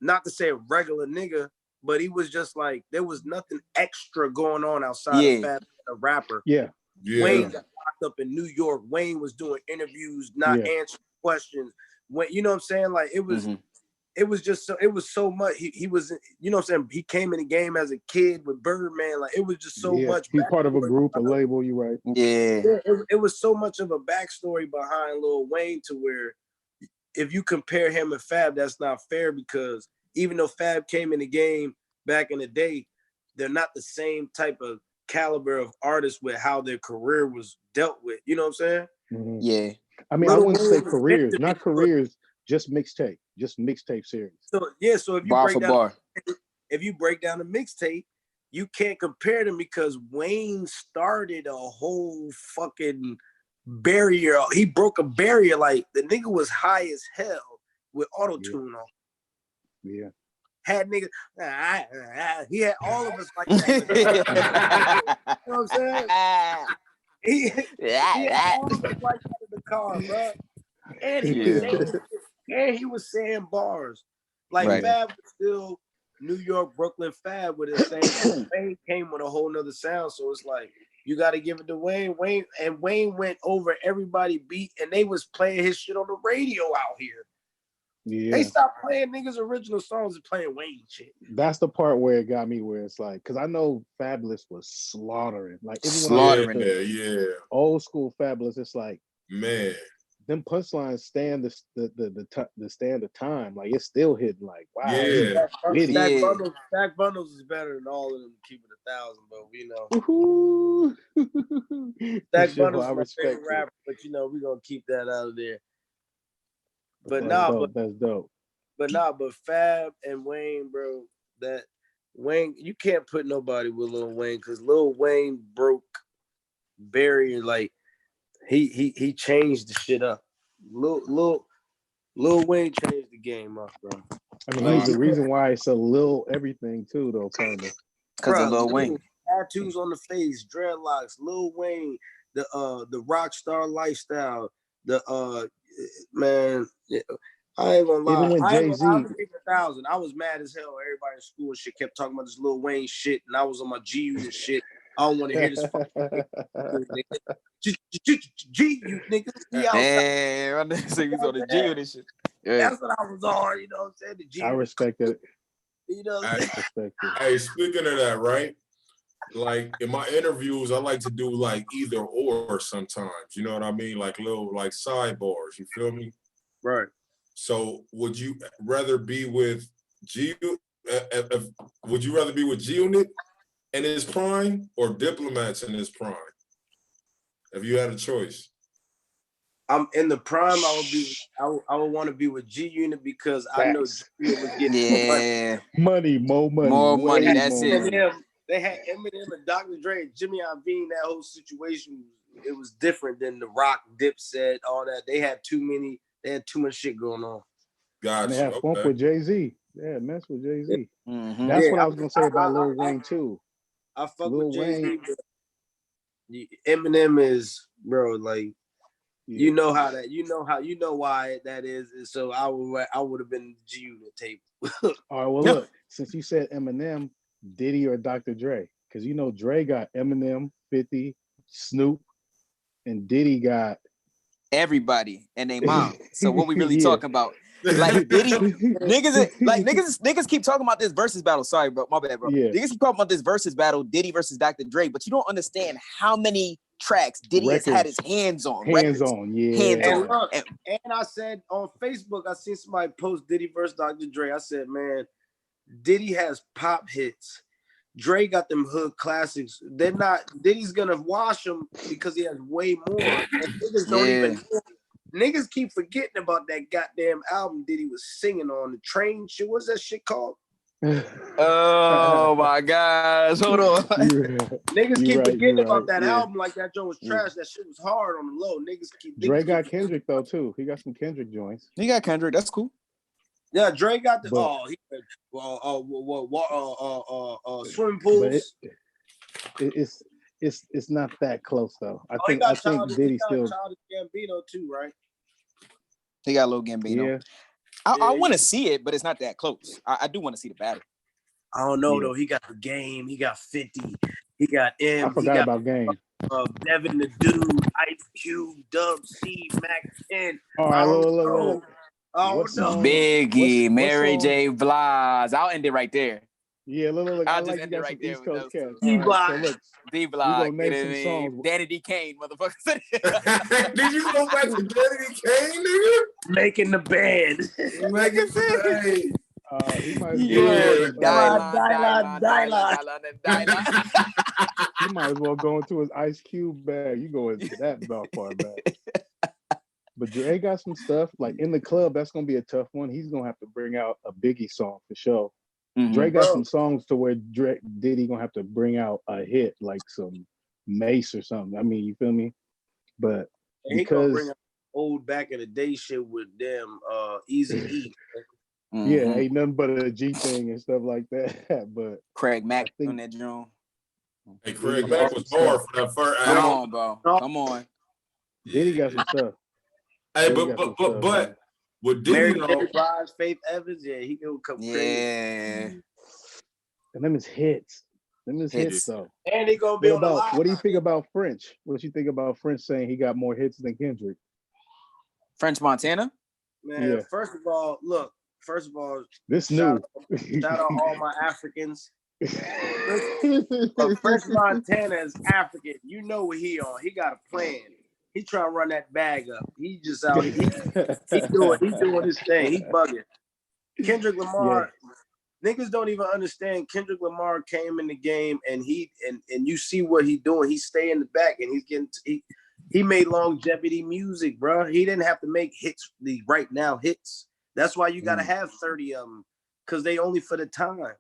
not to say a regular nigga, but he was just like, there was nothing extra going on outside of Fab being a rapper. Yeah. Wayne got locked up in New York. Wayne was doing interviews, not answering questions. When you know what I'm saying? Like it was just so, it was so much. He was, you know what I'm saying? He came in the game as a kid with Birdman. Like it was just so much. He's part of a group, a label. You right? Yeah. It was so much of a backstory behind Lil Wayne to where if you compare him and Fab, that's not fair, because even though Fab came in the game back in the day, they're not the same type of caliber of artists with how their career was dealt with. You know what I'm saying? Mm-hmm. Yeah. I mean, I wouldn't say careers, not careers, just mixtape series. So yeah, so if you break down the mixtape, you can't compare them because Wayne started a whole fucking barrier. He broke a barrier. Like the nigga was high as hell with auto-tune on. Yeah. Had niggas, he had all of us like that. You know what I'm saying? He had all of us like that in the car, bro. And he was saying bars. Like Fab was still New York, Brooklyn Fab with his same. Wayne came with a whole nother sound. So it's like, you got to give it to Wayne. Wayne went over everybody beat, and they was playing his shit on the radio out here. Yeah. They stopped playing niggas' original songs and playing Wayne shit. That's the part where it got me, where it's like, because I know Fabulous was slaughtering. Like, old school Fabulous, it's like, man, them punchlines stand the stand of time. Like, it's still hitting. Like, wow. Stack Bundles is better than all of them. Keep it 1,000, but we know. Stack Bundles is my favorite rapper, but we're gonna keep that out of there. But that's dope. But Fab and Wayne, bro, that Wayne, you can't put nobody with Lil Wayne, because Lil Wayne broke barrier. Like he changed the shit up. Lil Wayne changed the game up, bro. I mean, he's the reason why it's a Lil everything too, though, kind of. Because of Lil Wayne. Tattoos on the face, dreadlocks, Lil Wayne, the rock star lifestyle, man. I ain't gonna lie. Even when Jay-Z, 1,000. I was mad as hell. Everybody in school and shit kept talking about this Lil Wayne shit, and I was on my G Unit shit. I don't want to hear this fucking G Unit nigga. Hey, I didn't say we was on the G Unit shit. Yeah. That's what I was on. You know what I'm saying? The G. I respected it. You know what I'm saying? Hey, speaking of that, right? Like in my interviews, I like to do like either or sometimes. You know what I mean? Like little like sidebars. You feel me? Right. So would you rather be with would you rather be with G-Unit in his prime or Diplomats in his prime? If you had a choice. I'm in the prime. I would want to be with G-Unit because I know G-Unit was getting money. More money. That's it. They had Eminem and Dr. Dre and Jimmy Iovine. That whole situation, it was different than The Rock, Dipset, all that. They had too much shit going on. Gotcha. And they had funk with Jay-Z. Yeah, mess with Jay-Z. Mm-hmm. That's what I was gonna say about Lil Wayne too. I fuck with Jay-Z. Eminem is, bro, like you know why that is. And so I would have been the G-Unit tape. All right, well look, since you said Eminem, Diddy or Dr. Dre? Because Dre got Eminem, 50, Snoop, and Diddy got everybody and they mom. So what we really talking about? Like Diddy, niggas keep talking about this versus battle. Sorry, bro, my bad, bro. Yeah. Niggas keep talking about this versus battle, Diddy versus Dr. Dre, but you don't understand how many tracks Diddy has had his hands on. Hands on. And I said on Facebook, I seen somebody post Diddy versus Dr. Dre. I said, man, Diddy has pop hits. Dre got them hood classics. They're not. Diddy's gonna wash them because he has way more. And niggas don't even. Niggas keep forgetting about that goddamn album Diddy was singing on the train shit. What's that shit called? Oh my gosh! Hold on. Niggas keep forgetting about that album like that joint was trash. That shit was hard on the low. Niggas keep. Dre got Kendrick though too. He got some Kendrick joints. He got Kendrick. That's cool. Yeah, Dre got the swimming pools. It's not that close though. I think Diddy still Childish Gambino too, right? He got a little Gambino. I want to see it, but it's not that close. I do want to see the battle. I don't know though. He got the Game. He got 50. He got M. I forgot about Game. Devin the Dude, Ice Cube, Dub C, Mac 10. All right, look. Oh no. Biggie, Mary J. Blige. I'll end it right there. Yeah, look. I'll I just like end you it got right some there. East Coast cats. D-Block. D-Block. We gonna name some songs. Danny D. Kane, motherfucker. Did you go back to Danny D. Kane, nigga? Making the band. Making the band. He might He might as well go into his Ice Cube bag. You go into that far back. But Dre got some stuff like in the club. That's gonna be a tough one. He's gonna have to bring out a Biggie song for sure. Dre got some songs to where Diddy gonna have to bring out a hit like some Mace or something. I mean, you feel me? But he gonna bring out old back in the day shit with them Easy E. Yeah, ain't nothing but a G thing and stuff like that. But Craig Mack on that drum. Hey, Craig Mack was hard for that first Come album. on, bro. Come on. Diddy got some stuff. Hey, but with Diddy, Mary J. Blige, Faith Evans, yeah, he gonna come crazy. Yeah. And them is hits. Them is hits though. And he gonna be on the live. What do you think about French? What do you think about French saying he got more hits than Kendrick? French Montana? Man, first of all, this shout out all my Africans. French Montana is African. You know what he on. He got a plan. He trying to run that bag up. He just out here. He doing his thing. He bugging. Kendrick Lamar, niggas don't even understand. Kendrick Lamar came in the game and and you see what he doing. He stay in the back and he's getting he made longevity music, bro. He didn't have to make hits, the right now hits. That's why you gotta have 30 of them, because they only for the time.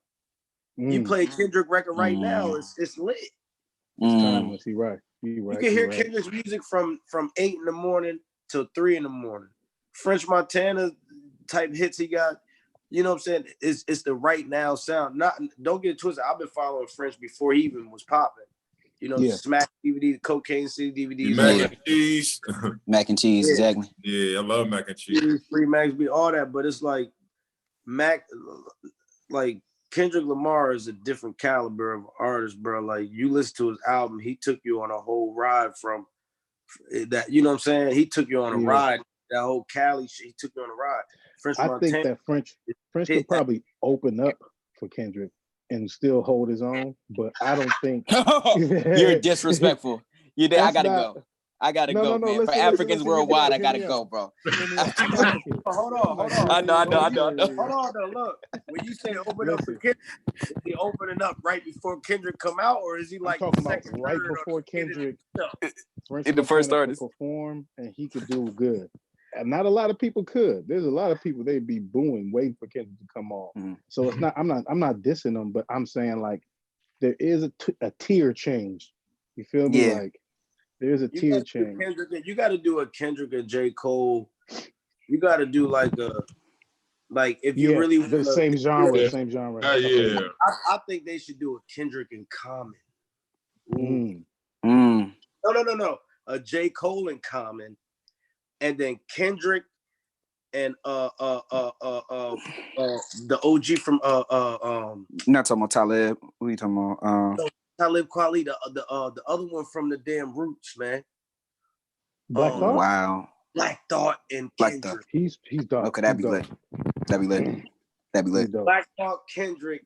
You play Kendrick record right now, it's lit. It's timeless. He right. You can hear Kendrick's music from 8 in the morning till 3 in the morning. French Montana type hits he got, you know what I'm saying? It's the right now sound. Don't get it twisted. I've been following French before he even was popping. You know, Smack DVD, Cocaine City DVDs. Mac and cheese. Mac and cheese, exactly. Yeah, I love mac and cheese. Free Max B, all that, but it's like Kendrick Lamar is a different caliber of artist, bro. Like, you listen to his album, he took you on a whole ride from that. You know what I'm saying? He took you on a ride. That whole Cali shit, he took you on a ride. I think that French could probably open up for Kendrick and still hold his own, but I don't think you're disrespectful. I gotta go, man. For Africans worldwide, I gotta go, bro. Hold on. I know. Hold on, though. Look, when you say open up for Kendrick, is he opening up right before Kendrick come out, or is he like talking about right before Kendrick? In the first artist perform, and he could do good. And not a lot of people could. There's a lot of people they'd be booing, waiting for Kendrick to come on. So it's not. I'm not dissing them, but I'm saying like there is a tier change. You feel me? Yeah. Like there's a tier change. You got to do a Kendrick and J. Cole. You got to do like if you really the same genre. Yeah. I think they should do a Kendrick and Common. No. A J. Cole and Common. And then Kendrick and the OG from not talking about Talib. Who you talking about? Talib Kweli, the other one from the damn Roots, man. Black Thought? Wow. Black Thought and Kendrick. He's dark. Okay, that'd be lit. Black Thought, Kendrick,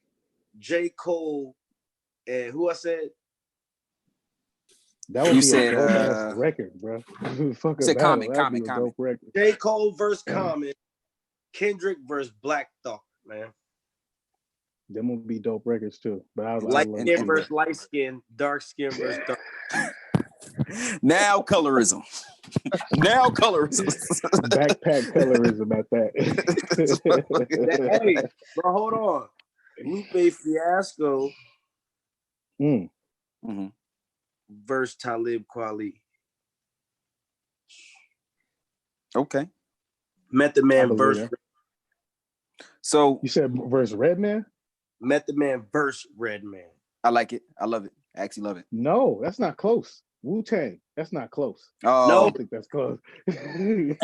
J. Cole, and who I said? That would be a dope-ass record, bro. Fuck a Common. J. Cole versus Common, Kendrick versus Black Thought, man. Them would be dope records too. But light skin versus light skin, dark skin versus dark. Now colorism. Backpack colorism at that. Hey, bro, hold on. Lupe Fiasco versus Talib Kweli. Okay. Method Man versus. So you said versus Redman? Method Man versus Redman. I like it. I love it. I actually love it. No, that's not close. Wu-Tang. That's not close. Oh, I don't think that's close. Because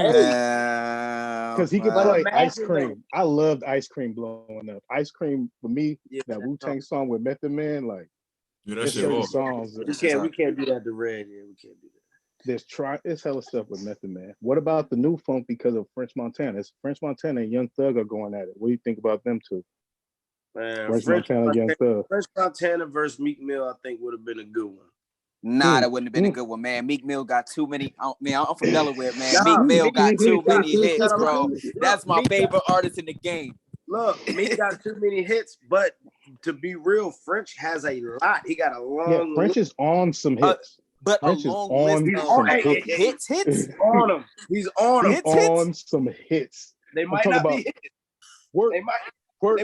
he could play Ice Cream. I loved Ice Cream blowing up. Ice Cream for me, that Wu-Tang song with Method Man, like there's certain songs. We can't do that to Red. Yeah, we can't do that. There's hella stuff with Method Man. What about the new funk because of French Montana? It's French Montana and Young Thug are going at it. What do you think about them two? Man, French Montana, Young Thug. French Montana versus Meek Mill, I think would have been a good one. Nah, that wouldn't have been a good one, man. Meek Mill got too many. Man, I'm from Delaware, man. Meek Mill got too many hits, bro. That's my favorite artist in the game. Look, Meek got too many hits, but to be real, French has a lot. He got a long. Yeah, French is on some hits. But French a long list of hits. He's on them. He's on them. He's on some hits. They might not be hits. They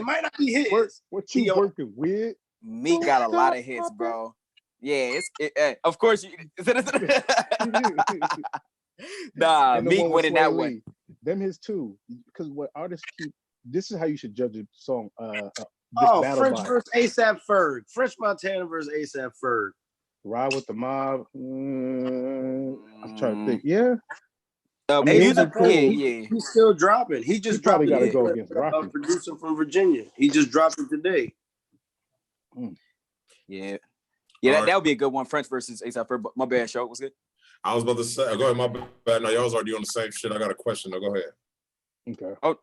might not be hits. What you working with? Meek got a lot of hits, bro. Yeah, of course. Nah, Meek winning that one. Them his too, because what artists keep. This is how you should judge a song. French versus ASAP Ferg. French Montana versus ASAP Ferg. Ride with the Mob. I'm trying to think. Yeah. He's still dropping. He just probably got to go against Rocky. Producer from Virginia. He just dropped it today. Yeah. Yeah, that would be a good one. French versus ASAP Ferg. My bad, show. What's good? I was about to say, go ahead. My bad. No, y'all was already on the same shit. I got a question. Though. Go ahead. Okay. Oh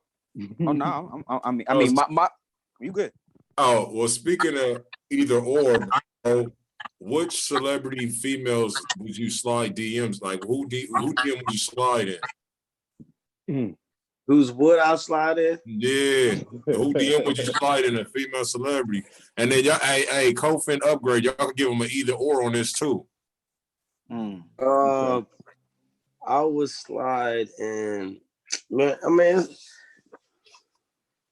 no. I mean, my. You good? Oh well. Speaking of either or, which celebrity females would you slide DMs? Like who DM would you slide in? Who's would I slide in? Yeah. Who DM would you slide in? A female celebrity. And then y'all, hey, Kofin upgrade. Y'all can give them an either or on this too. I would slide in. Man, I mean,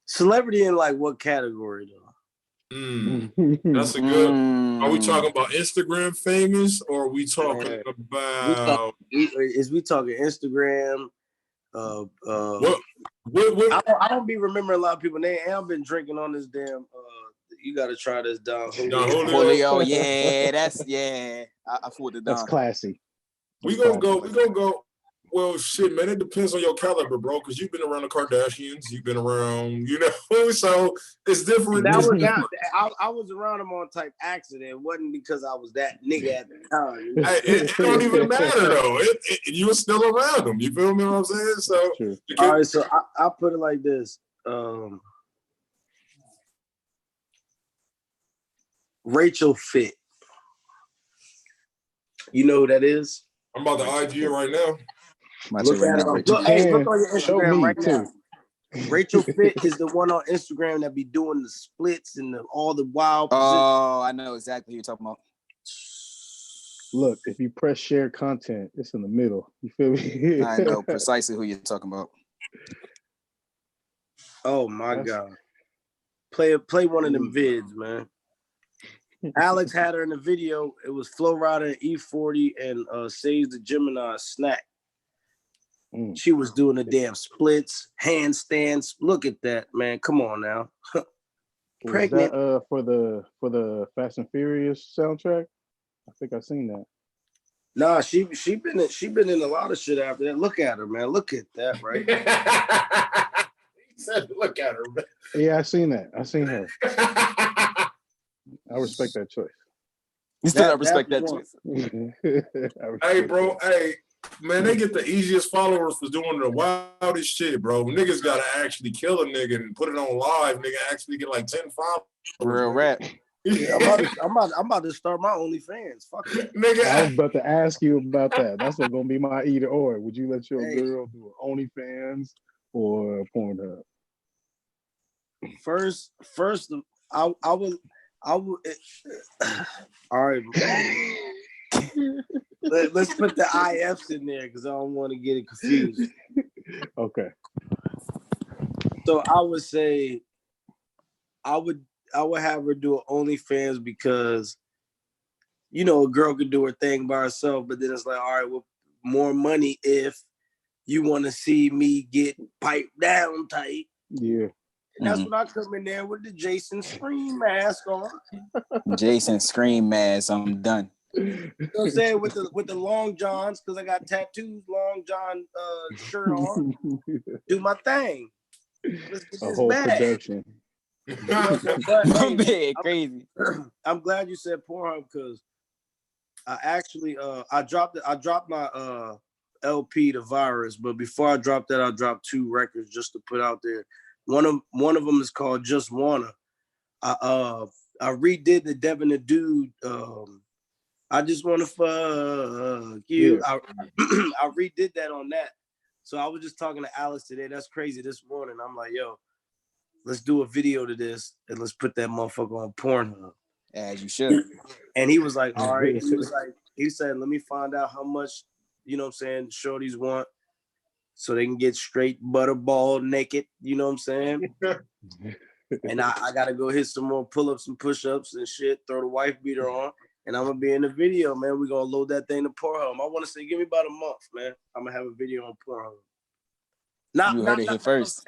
celebrity in like what category though? That's a good. Are we talking about Instagram famous, or are we talking about? We talking Instagram? What? I don't be remembering a lot of people names. I've been drinking on this damn. You got to try this Don Julio. Yeah, that's I fooled it down. That's classy. We gonna go. Well, shit, man, it depends on your caliber, bro, because you've been around the Kardashians, you've been around, so it's different. I was around them on type accident. It wasn't because I was that nigga at the time. It don't even matter, though. You were still around them. You feel me what I'm saying? So, all right, so I'll put it like this. Rachel Fit. You know who that is? I'm about to IG it right now. Look on your Instagram right now. Rachel Fit is the one on Instagram that be doing the splits and all the wild positions. Oh, I know exactly who you're talking about. Look, if you press share content, it's in the middle. You feel me? I know precisely who you're talking about. Oh my God. Play one of them vids, man. Alex had her in the video. It was Flo Rida and E40 and Sage the Gemini Snack. She was doing the damn splits, handstands. Look at that, man. Come on now. Pregnant. Was that, for the Fast and Furious soundtrack? I think I seen that. Nah, she been in a lot of shit after that. Look at her, man. Look at that, right? He said, "Look at her." Man. Yeah, I seen that. I seen her. I respect that choice. You still respect that choice. Hey, bro. Hey, man, they get the easiest followers for doing the wildest shit, bro. Niggas gotta actually kill a nigga and put it on live. Nigga actually get like 10 followers. Real rap. Yeah, I'm about to start my OnlyFans. Fuck it. Nigga, I was about to ask you about that. That's what's gonna be my either or. Would you let your girl do OnlyFans or Pornhub? First, I would. All right. Let's put the IFs in there because I don't want to get it confused. Okay. So I would say I would have her do an OnlyFans because a girl could do her thing by herself, but then it's like, all right, well, more money if you want to see me get piped down tight. Yeah. And that's when I come in there with the Jason Scream mask on. Jason Scream mask, I'm done. know what I'm saying? With the long johns, because I got tattoos, long john shirt on. Do my thing. Let's get a this whole bag. Production. You know what I'm saying? But, My hey, bad, crazy. I'm glad you said Pornhub because I actually I dropped my LP, The Virus, but before I dropped that, I dropped 2 records just to put out there. One of them is called Just Wanna. I redid the Devin the Dude. I just wanna fuck you. Yeah. I redid that on that. So I was just talking to Alice today. That's crazy. This morning, I'm like, yo, let's do a video to this and let's put that motherfucker on Pornhub. As you should. And he was like, all right. He said, let me find out how much, you know what I'm saying, shorties want so they can get straight butterball naked, you know what I'm saying? And I gotta go hit some more pull-ups and push-ups and shit, throw the wife beater on, and I'm gonna be in the video, man. We're gonna load that thing to Pornhub. I wanna say, give me about a month, man. I'm gonna have a video on Pornhub. You heard it here first.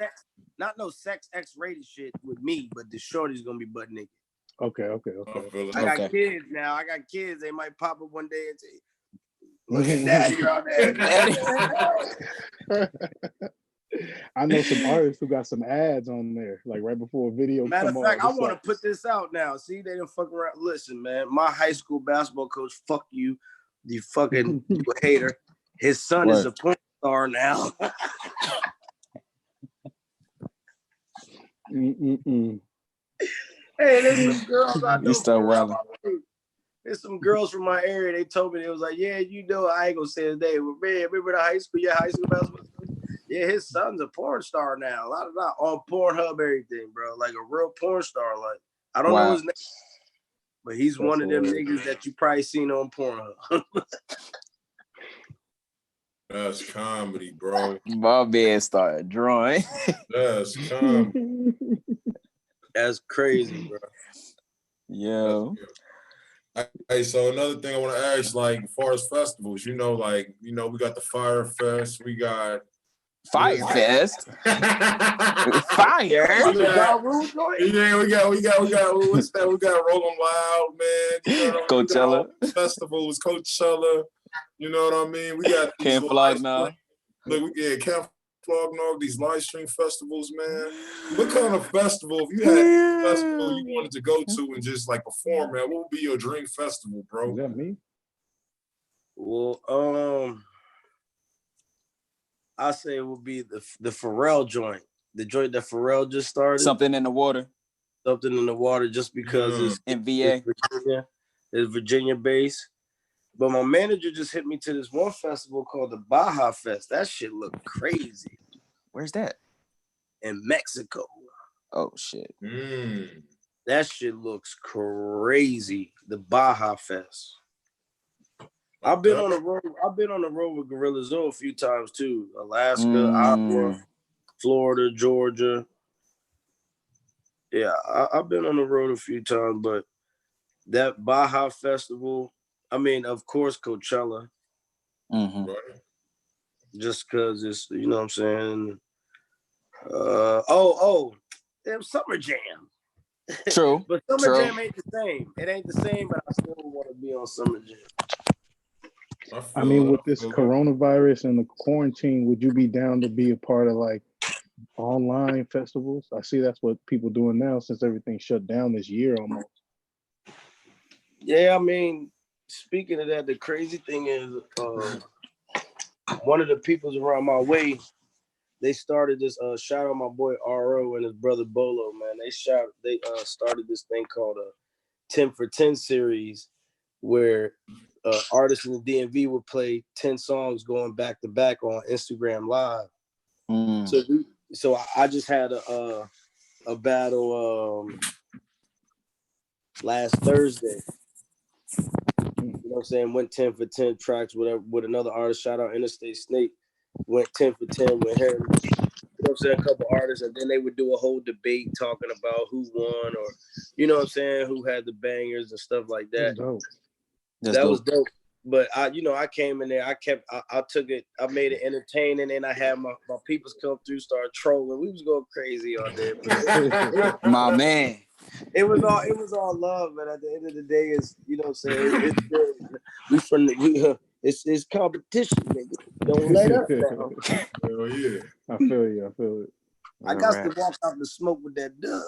Not no sex X-rated shit with me, but the shorty's gonna be butt naked. Okay. I got kids now. I got kids. They might pop up one day and say, look at daddy on there. I know some artists who got some ads on there, like right before a video. Matter of fact, I want to put this out now. See, they didn't fuck around. Listen, man, my high school basketball coach, fuck you, you fucking you a hater. His son is a porn star now. Hey, there's some girls I know. There's some girls from my area. They told me, they was like, yeah, you know, I ain't gonna say his name, but man, remember the high school basketball? Yeah, his son's a porn star now. A lot of that on Pornhub, everything, bro. Like a real porn star. Like, I don't know his name, but he's one of them niggas that you probably seen on Pornhub. That's comedy, bro. My man started drawing. That's comedy. That's crazy, bro. Yo. Hey, so another thing I want to ask, like, as far as festivals, we got the Fire Fest, we got Fire Fest. Fire. Yeah, we got what's that? We got Roll 'em Loud, man. You know, Coachella. Festivals, Coachella. You know what I mean? We got Camp Flog now. Look, Camp Flog now, these live stream festivals, man. What kind of festival, if you had a festival you wanted to go to and just like perform, man, what would be your dream festival, bro? Is that me? Well, I say it would be the Pharrell joint. The joint that Pharrell just started. Something in the water, just because it's in VA. It's Virginia based. But my manager just hit me to this one festival called the Baja Fest. That shit looked crazy. Where's that? In Mexico. Oh shit. That shit looks crazy. The Baja Fest. I've been on the road with Gorilla Zoo a few times too. Alaska, Iowa, Florida, Georgia. Yeah, I've been on the road a few times, but that Baja Festival, I mean, of course, Coachella. Right. Just because it's, you know what I'm saying? Damn, Summer Jam. True. But Summer Jam ain't the same. It ain't the same, but I still want to be on Summer Jam. I mean, with this coronavirus and the quarantine, would you be down to be a part of like online festivals? I see that's what people doing now since everything shut down this year almost. Yeah, I mean, speaking of that, the crazy thing is one of the peoples around my way, they started this shout out my boy RO and his brother Bolo, man. They started this thing called a 10 for 10 series where artists in the DMV would play 10 songs going back to back on Instagram Live. So I just had a battle last Thursday. You know what I'm saying? Went 10 for 10 tracks with another artist. Shout out Interstate Snake. Went 10 for 10 with him. You know what I'm saying? A couple artists, and then they would do a whole debate talking about who won or, you know what I'm saying, who had the bangers and stuff like that. That was dope. But I came in there, I took it, I made it entertaining, and I had my peoples come through, start trolling. We was going crazy all day. My man. It was all love, but at the end of the day, it's you know what I'm saying. It's competition, nigga. Don't let up now. Hell yeah. I feel it. I got to walk out the smoke with that dub.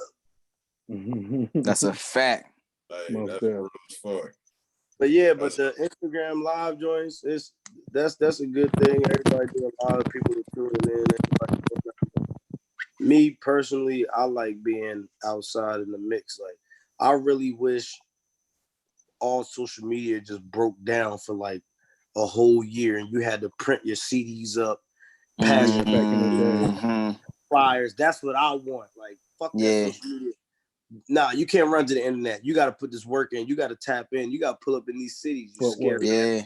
That's a fact. Like, that's real as fuck. But yeah, but the Instagram live joints that's a good thing. Everybody doing a lot of people tuning in. Me personally, I like being outside in the mix. Like, I really wish all social media just broke down for like a whole year, and you had to print your CDs up, pass back in the day. flyers. That's what I want. Like, fuck that social media. Nah, you can't run to the internet. You got to put this work in. You got to tap in. You got to pull up in these cities. You scared. Yeah.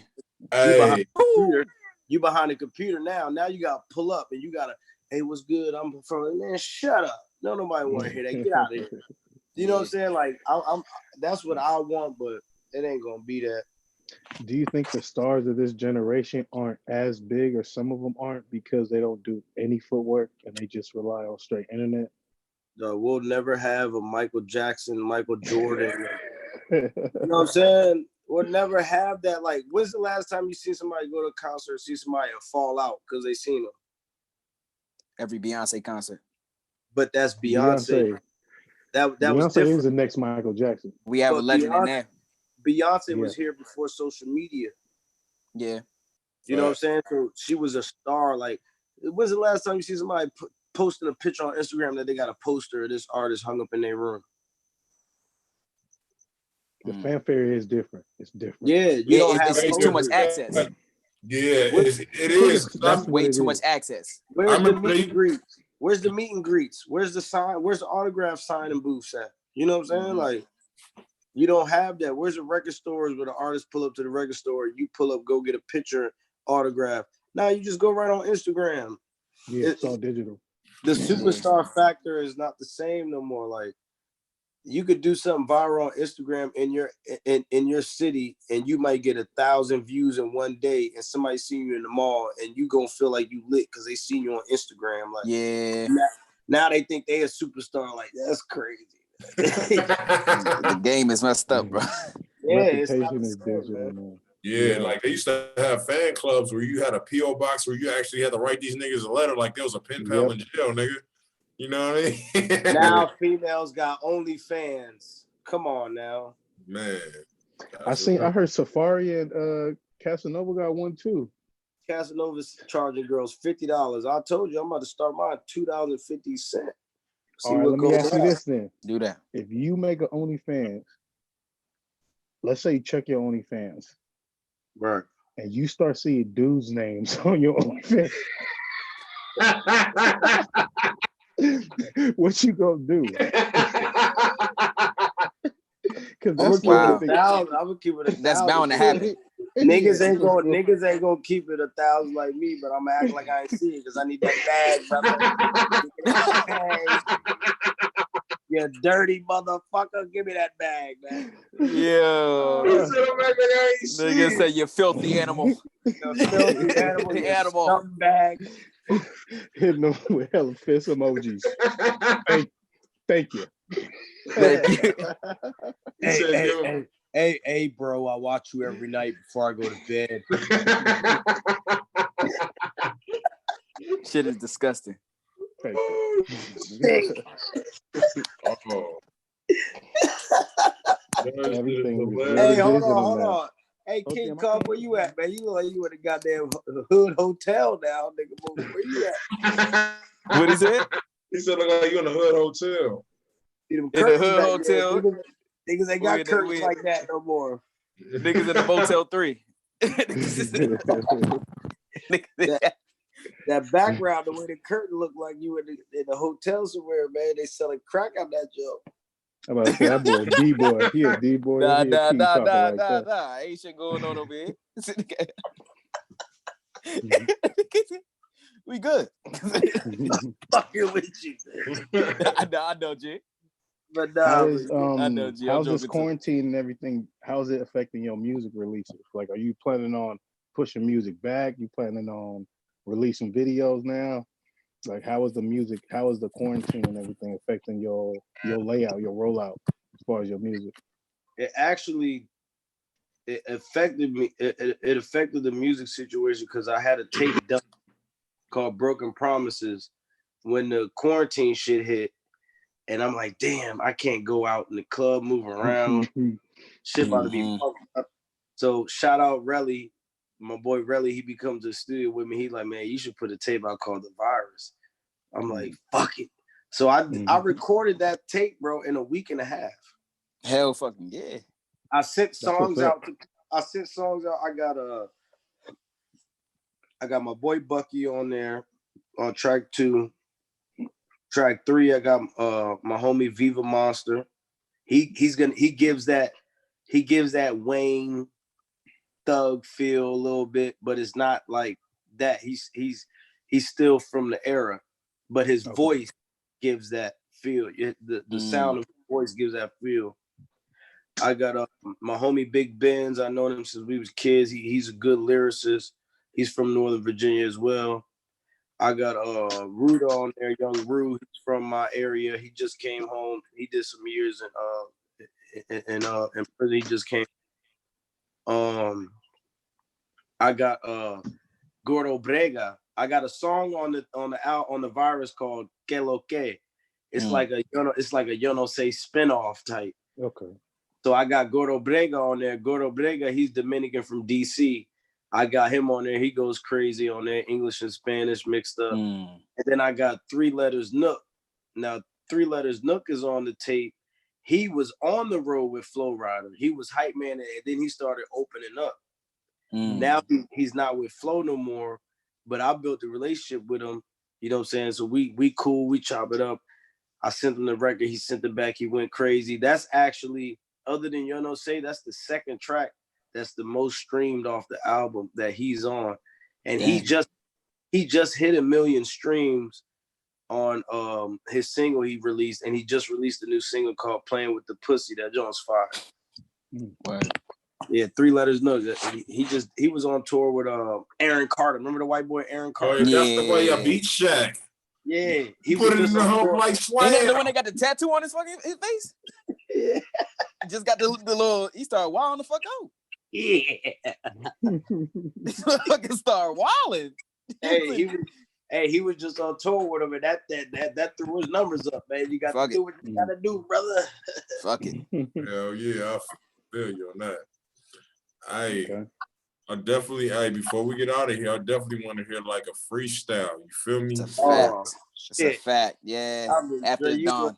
You behind the computer now. Now you got to pull up and you got to, hey, what's good? I'm from, man, shut up. No, nobody want to hear that. Get out of here. You know what I'm saying? Like, I'm that's what I want, but it ain't going to be that. Do you think the stars of this generation aren't as big, or some of them aren't because they don't do any footwork and they just rely on straight internet? We'll never have a Michael Jackson, Michael Jordan. You know what I'm saying? We'll never have that. Like, when's the last time you see somebody go to a concert, see somebody and fall out because they seen them? Every Beyonce concert. But that's Beyonce. That was different. Beyonce is the next Michael Jackson. We have a legend in there. Beyonce was here before social media. Yeah. You know what I'm saying? So she was a star. Like, when's the last time you see somebody posting a picture on Instagram that they got a poster of this artist hung up in their room? The fanfare is different. It's different. Yeah, you don't have it's too much access. Yeah, it is. That's way too much access. Where's the meet and greets? Where's the meet and greets? Where's the sign? Where's the autograph signing booths at? You know what I'm saying? Like, you don't have that. Where's the record stores where the artists pull up to the record store? You pull up, go get a picture, autograph. Now you just go right on Instagram. Yeah, it's all digital. The superstar factor is not the same no more. Like, you could do something viral on Instagram in your city, and you might get 1,000 views in one day, and somebody seen you in the mall, and you gonna feel like you lit because they seen you on Instagram. Like, now they think they a superstar. Like, that's crazy. The game is messed up, bro. Yeah, reputation is digital, man. Yeah, like they used to have fan clubs where you had a P.O. box where you actually had to write these niggas a letter like there was a pen pal in jail, nigga. You know what I mean? Now females got OnlyFans. Come on now. Man. I heard Safari and Casanova got one too. Casanova's charging girls $50. I told you I'm about to start mine $2.50. All right, let me ask you this then. Do that. If you make an OnlyFans, let's say you check your OnlyFans. Right. And you start seeing dudes' names on your OnlyFans. What you gonna do? Because that's I'm gonna keep it 1,000. That's bound to happen. Niggas ain't gonna keep it 1,000 like me, but I'm acting like I ain't see it because I need that bag, brother. You dirty motherfucker, give me that bag, man. Yeah. Nigga say you filthy animal. Filthy animal. Something bag. Hitting them with hella fist emojis. Thank you. Hey, bro, I watch you every night before I go to bed. Shit is disgusting. Thank you. Hey, hold on. Hey, King Kong, where you at, man? You look like you in a goddamn hood hotel now, nigga. Where you at? What is it? He said, look like you in a hood hotel. In the hood hotel? Niggas ain't got curtains like that no more. Niggas in the Motel 3. That background, the way the curtain looked like you in the hotel somewhere, man. They selling crack out that joke. I'm about to say, that boy D-boy. He a D-boy. Nah. Ain't shit going on over here. We good. Fucking with you. I know, G. But how's this quarantine and everything? How's it affecting your music releases? Like, are you planning on pushing music back? You planning on releasing videos now? Like, how is the quarantine and everything affecting your layout, your rollout? far as your music? It actually it affected me. It affected the music situation because I had a tape done called Broken Promises when the quarantine shit hit. And I'm like, damn, I can't go out in the club, move around. Shit about to be fucked up. So shout out Relly, my boy Relly. He becomes to the studio with me. He like, man, you should put a tape out called The Virus. I'm like, fuck it. So I recorded that tape, bro, in a week and a half. Hell fucking yeah. I sent songs out. I got my boy Bucky on there on track 2. Track 3, I got my homie Viva Monster. He gives that Wayne thug feel a little bit, but it's not like that. He's still from the era, but his voice gives that feel. The sound of his voice gives that feel. I got my homie Big Benz. I known him since we was kids. He's a good lyricist. He's from Northern Virginia as well. I got Ruda on there, young Rue. He's from my area. He just came home. He did some years in prison. He just came. I got Gordo Brega. I got a song on the Virus called Que Lo Que. It's like a Yo No Sé spinoff type. Okay. So I got Gordo Brega on there. Gordo Brega, he's Dominican from DC. I got him on there. He goes crazy on there, English and Spanish mixed up. And then I got 3 Letters Nook. Now, 3 Letters Nook is on the tape. He was on the road with Flow Rider. He was hype man, and then he started opening up. Now he's not with Flow no more, but I built a relationship with him. You know what I'm saying? So we cool. We chop it up. I sent him the record. He sent it back. He went crazy. That's actually, other than Yo No Sé, that's the second track that's the most streamed off the album that he's on. And he just hit 1 million streams on his single he released, and he just released a new single called Playing with the Pussy. That joint's fire. Right. Yeah, 3 Letters No. He was on tour with Aaron Carter. Remember the white boy Aaron Carter? Oh, yeah, that's the way I beat Shaq. Yeah, he put it in the home like Swag. Ain't that the one that got the tattoo on his face? Yeah. Just got the little. He started wilding the fuck out. Yeah. Fucking start wilding. He was just on tour with him, and that threw his numbers up, man. You got to do what you gotta do, brother. Fuck it. Hell yeah, I feel you on that. I definitely, before we get out of here, I definitely want to hear like a freestyle. You feel me? It's a fact. It's a fact. Yeah. After the dawn.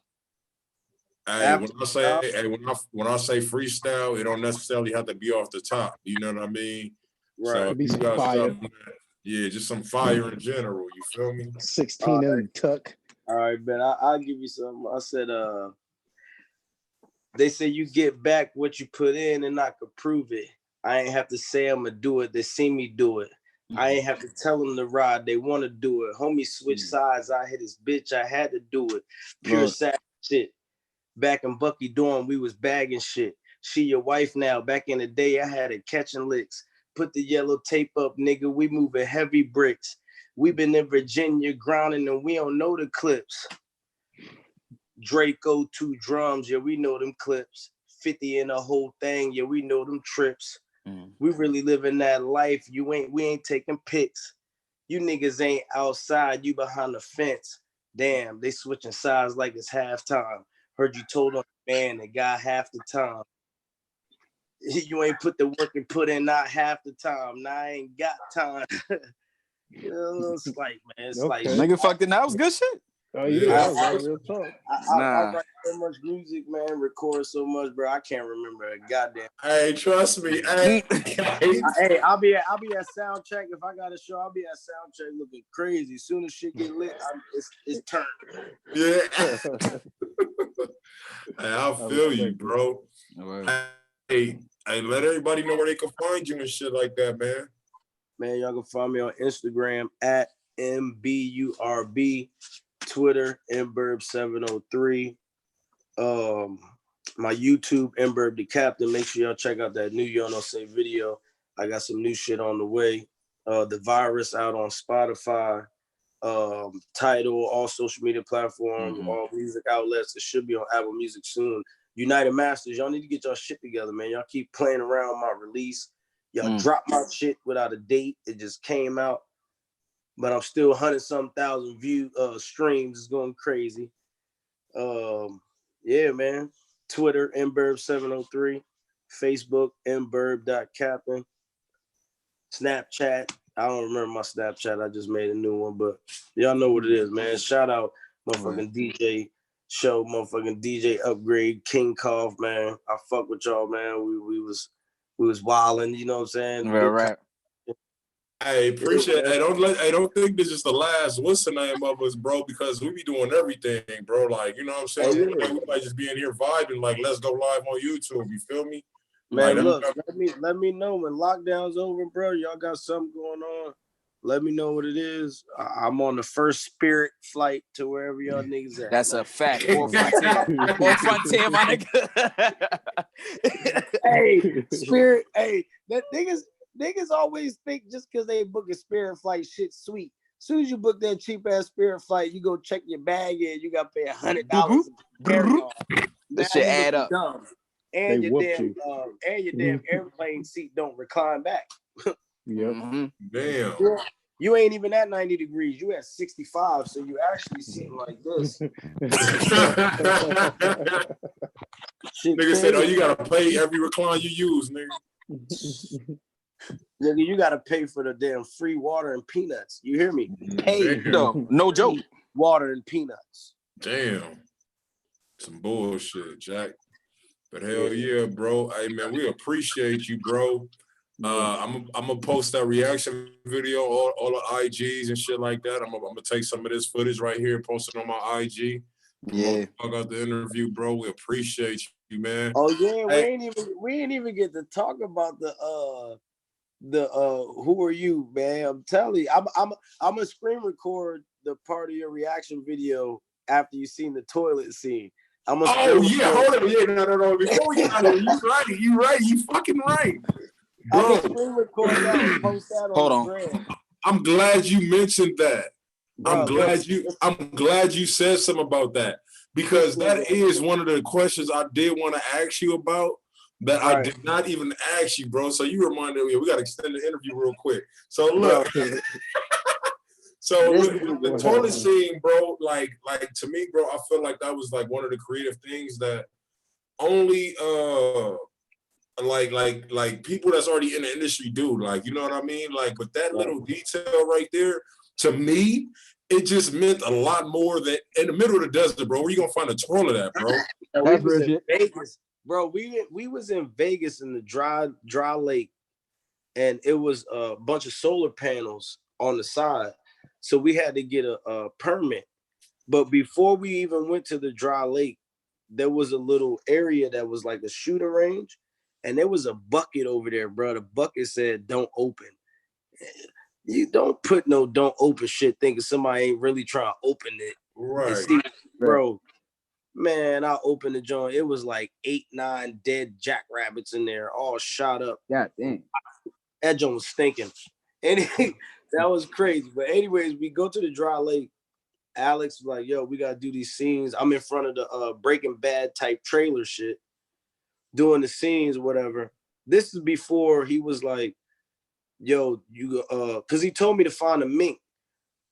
When I say freestyle, it don't necessarily have to be off the top. You know what I mean? Right. So if you got something, just some fire in general. You feel me? 16 in the tuck. All right, man. I'll give you some. I said, they say you get back what you put in, and I could prove it. I ain't have to say I'm gonna do it. They see me do it. I ain't have to tell them to ride. They want to do it. Homie switch sides. I hit his bitch. I had to do it. Pure sad shit. Back in Bucky Dorm, we was bagging shit. She your wife now. Back in the day, I had it catching licks. Put the yellow tape up, nigga. We moving heavy bricks. We been in Virginia grounding, and we don't know the clips. Draco 2 drums, yeah, we know them clips. 50 in the whole thing, yeah, we know them trips. We really living that life. We ain't taking pics. You niggas ain't outside, you behind the fence. Damn, they switching sides like it's halftime. Heard you told on the man that got half the time. You ain't put the work and put in not half the time. Now I ain't got time. It's like, man, it's like nigga fucked it. That was good shit. Oh yeah, real talk. I write so much music, man, record so much, bro. I can't remember a goddamn. Hey, trust me. I'll be at sound check. If I got a show, I'll be at sound check looking crazy. As soon as shit get lit, it's turned. Yeah. I feel you, bro. Hey, let everybody know where they can find you and shit like that, man. Man, y'all can find me on Instagram at MBURB. Twitter, Mburb703. My YouTube, Mburb the Captain. Make sure y'all check out that new Yo No Sé video. I got some new shit on the way. The Virus out on Spotify. Tidal, all social media platforms, all music outlets. It should be on Apple Music soon. United Masters, y'all need to get y'all shit together, man. Y'all keep playing around my release. Y'all dropped my shit without a date. It just came out, but I'm still 100-some thousand streams. It's going crazy. Yeah, man. Twitter, mburb703. Facebook, mburb.captain. Snapchat. I don't remember my Snapchat. I just made a new one, but y'all know what it is, man. Shout out motherfucking DJ Show, motherfucking DJ Upgrade, King Cough, man. I fuck with y'all, man. We was wilding, you know what I'm saying? Right. I appreciate it. I don't think this is the last what's the name of us, bro, because we be doing everything, bro. Like, you know what I'm saying? Like, we might just be in here vibing, like, let's go live on YouTube. You feel me? Man, look, let me know when lockdown's over, bro. Y'all got something going on. Let me know what it is. I'm on the first Spirit flight to wherever y'all niggas at. That's a fact. Or Frontier. Or Frontier, my nigga. Hey, Spirit. Hey, that niggas always think just because they book a Spirit flight, shit sweet. As soon as you book that cheap ass Spirit flight, you go check your bag in. You got to pay $100. That shit add up. Dumb. And your damn airplane seat don't recline back. Damn. You ain't even at 90 degrees. You at 65, so you actually sitting like this. Nigga said, "Oh, you gotta pay every recline you use, nigga." Nigga, you gotta pay for the damn free water and peanuts. You hear me? Hey, no joke. Water and peanuts. Damn, some bullshit, Jack. But hell yeah, bro. Hey man, we appreciate you, bro. I'm gonna post that reaction video, all the IGs and shit like that. I'm gonna take some of this footage right here and post it on my IG. Yeah. Fuck out the interview, bro. We appreciate you, man. Oh yeah, we ain't even get to talk about the who are you, man? I'm telling you, I'm gonna screen record the part of your reaction video after you seen the toilet scene. Hold on, no. Before we get out of here, you right, you fucking right. Bro. I'm gonna screen record that and post that on the gram. I'm glad you mentioned that. Bro, I'm glad you said something about that, because that is one of the questions I did want to ask you about that I did not even ask you, bro. So you reminded me. We got to extend the interview real quick. So look. So with the toilet scene, bro, like to me, bro, I feel like that was like one of the creative things that only like people that's already in the industry do. Like, you know what I mean? Like, but that little detail right there, to me, it just meant a lot more than in the middle of the desert, bro. Where you gonna find a toilet at, bro? We was in Vegas, bro. We was in Vegas in the dry lake, and it was a bunch of solar panels on the side. So we had to get a permit. But before we even went to the dry lake, there was a little area that was like a shooting range. And there was a bucket over there, bro. The bucket said, "Don't open." You don't put no "don't open" shit thinking somebody ain't really trying to open it. Right. See, bro, man, I opened the joint. It was like 8, 9 dead jackrabbits in there, all shot up. God damn. That joint was stinking. And that was crazy. But anyways, we go to the dry lake. Alex was like, "Yo, we got to do these scenes." I'm in front of the Breaking Bad type trailer shit, doing the scenes or whatever. This is before he was like, "Yo, you because he told me to find a mink."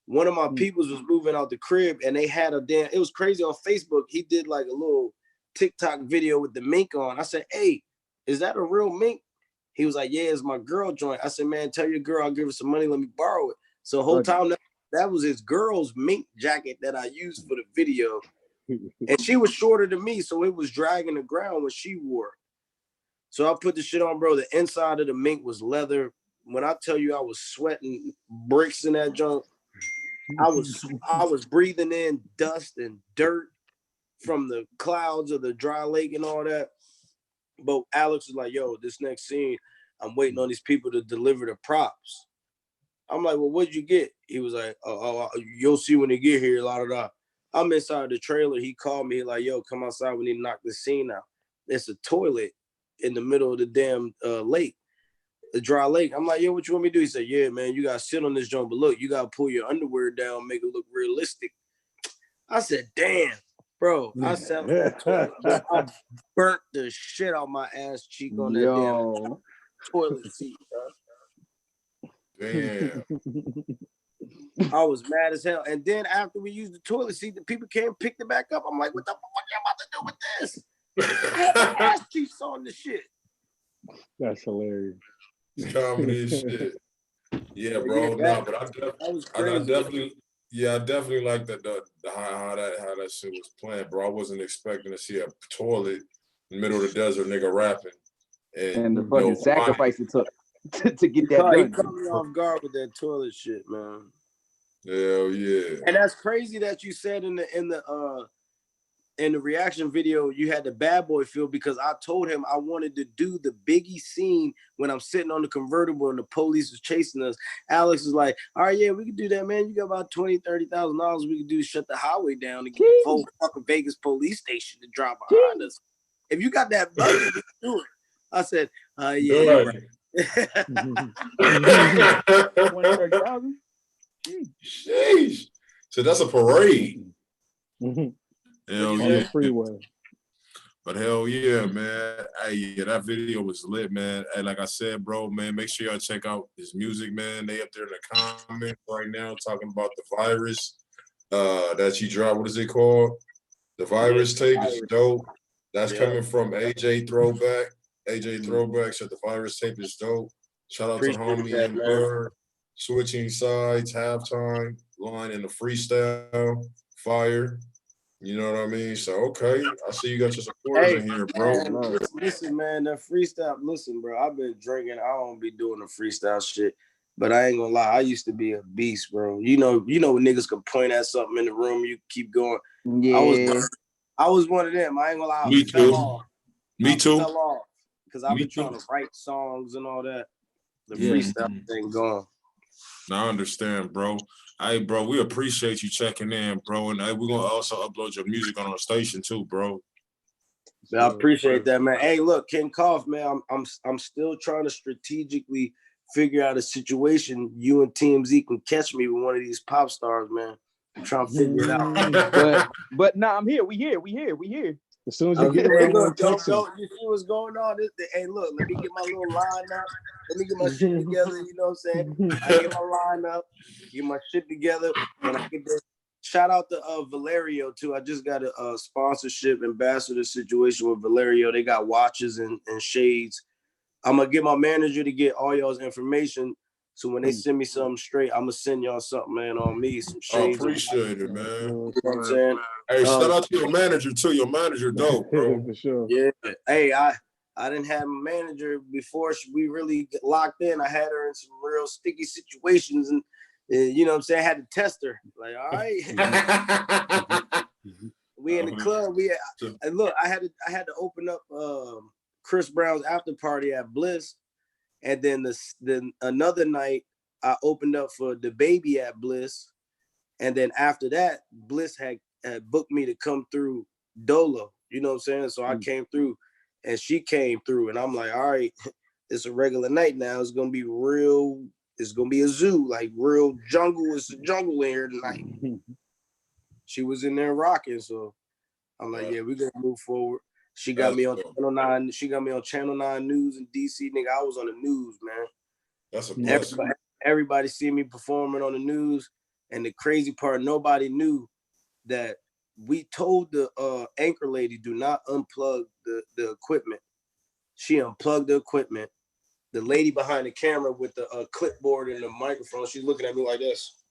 One of my peoples was moving out the crib and they had it was crazy on Facebook. He did like a little TikTok video with the mink on. I said, "Hey, is that a real mink?" He was like, "Yeah, it's my girl joint." I said, "Man, tell your girl I'll give her some money, let me borrow it." So the whole time that was his girl's mink jacket that I used for the video. And she was shorter than me, so it was dragging the ground when she wore it. So I put the shit on, bro. The inside of the mink was leather. When I tell you I was sweating bricks in that junk, I was breathing in dust and dirt from the clouds of the dry lake and all that. But Alex was like, "Yo, this next scene, I'm waiting on these people to deliver the props." I'm like, "Well, what'd you get?" He was like, "Oh, you'll see when they get here, la da da." I'm inside the trailer. He called me like, "Yo, come outside. We need to knock this scene out." It's a toilet in the middle of the damn lake. a dry lake. I'm like, yo, what you want me to do? He said, yeah, man, you gotta sit on this joint, but look, you gotta pull your underwear down, make it look realistic. I said, damn, bro. I sat on that toilet, bro. I burnt the shit out my ass cheek on that damn toilet seat, bro. Damn. I was mad as hell. And then after we used the toilet seat, the people came and picked it back up. I'm like, what the fuck you about to do with this? I had my ass cheeks on the shit. That's hilarious. Comedy and shit. Yeah, bro. Yeah, but I definitely like that how that shit was planned, bro. I wasn't expecting to see a toilet in the middle of the desert, nigga rapping, and the fucking sacrifice it took to get that He done. caught me off guard with that toilet shit, man. Hell yeah. And that's crazy that you said in the reaction video you had the bad boy feel, because I told him I wanted to do the Biggie scene when I'm sitting on the convertible and the police was chasing us. Alex was like, all right, yeah, we can do that, man. You got about $20,000-$30,000 we can do to shut the highway down and get the full fucking Vegas police station to drop behind us. If you got that budget, we can do it. I said, yeah, you're right. 30,000. Sheesh. So that's a parade. Hell yeah. Freeway. But hell yeah, man. Hey, yeah, that video was lit, man. Hey, like I said, bro, man, make sure y'all check out his music, man. They up there in the comments right now talking about the virus that you dropped. What is it called? The virus tape is dope. That's coming from AJ Throwback. AJ Throwback said the virus tape is dope. Shout out to homie and Bird. Switching sides, halftime, line in the freestyle, fire. You know what I mean? So, okay. I see you got your supporters in here, bro. Man, listen, man, that freestyle, listen, bro, I've been drinking. I don't be doing the freestyle shit. But I ain't gonna lie, I used to be a beast, bro. You know when niggas can point at something in the room, you keep going. Yeah. I was one of them. I ain't gonna lie. Me too. Me too. Fell off because I've been trying to write songs and all that. The freestyle thing going. Now I understand, bro. Hey, bro, we appreciate you checking in, bro. And we're gonna also upload your music on our station too, bro. Man, I appreciate that, man. Hey, look, King Koff, man, I'm still trying to strategically figure out a situation you and TMZ can catch me with one of these pop stars, man. I'm trying to figure it out. But nah, I'm here. We here. As soon as you get around, look, you see what's going on. Hey, look, let me get my little line up. Let me get my shit together. You know what I'm saying? I get my line up, get my shit together, and I get this. Shout out to Valerio too. I just got a sponsorship ambassador situation with Valerio. They got watches and shades. I'm gonna get my manager to get all y'all's information. So when they send me something straight, I'm gonna send y'all something, man, on me, some shades. I appreciate it, man. You know what I'm saying? Hey, shout out to your manager too. Your manager dope, bro. For sure. Yeah. Hey, I didn't have a manager before we really get locked in. I had her in some real sticky situations, and you know what I'm saying? I had to test her. Like, all right. We in the club. And look, I had to open up Chris Brown's after party at Bliss. And then another night, I opened up for the baby at Bliss. And then after that, Bliss had booked me to come through Dolo. You know what I'm saying? So I came through and she came through. And I'm like, all right, it's a regular night now. It's going to be real. It's going to be a zoo, like real jungle. It's a jungle in here tonight. She was in there rocking. So I'm like, yeah, we're going to move forward. She got me on Channel 9. She got me on Channel 9 News in DC. Nigga, I was on the news, man. That's a blessing. Everybody see me performing on the news. And the crazy part, nobody knew that we told the anchor lady, do not unplug the equipment. She unplugged the equipment. The lady behind the camera with the clipboard and the microphone, she's looking at me like this.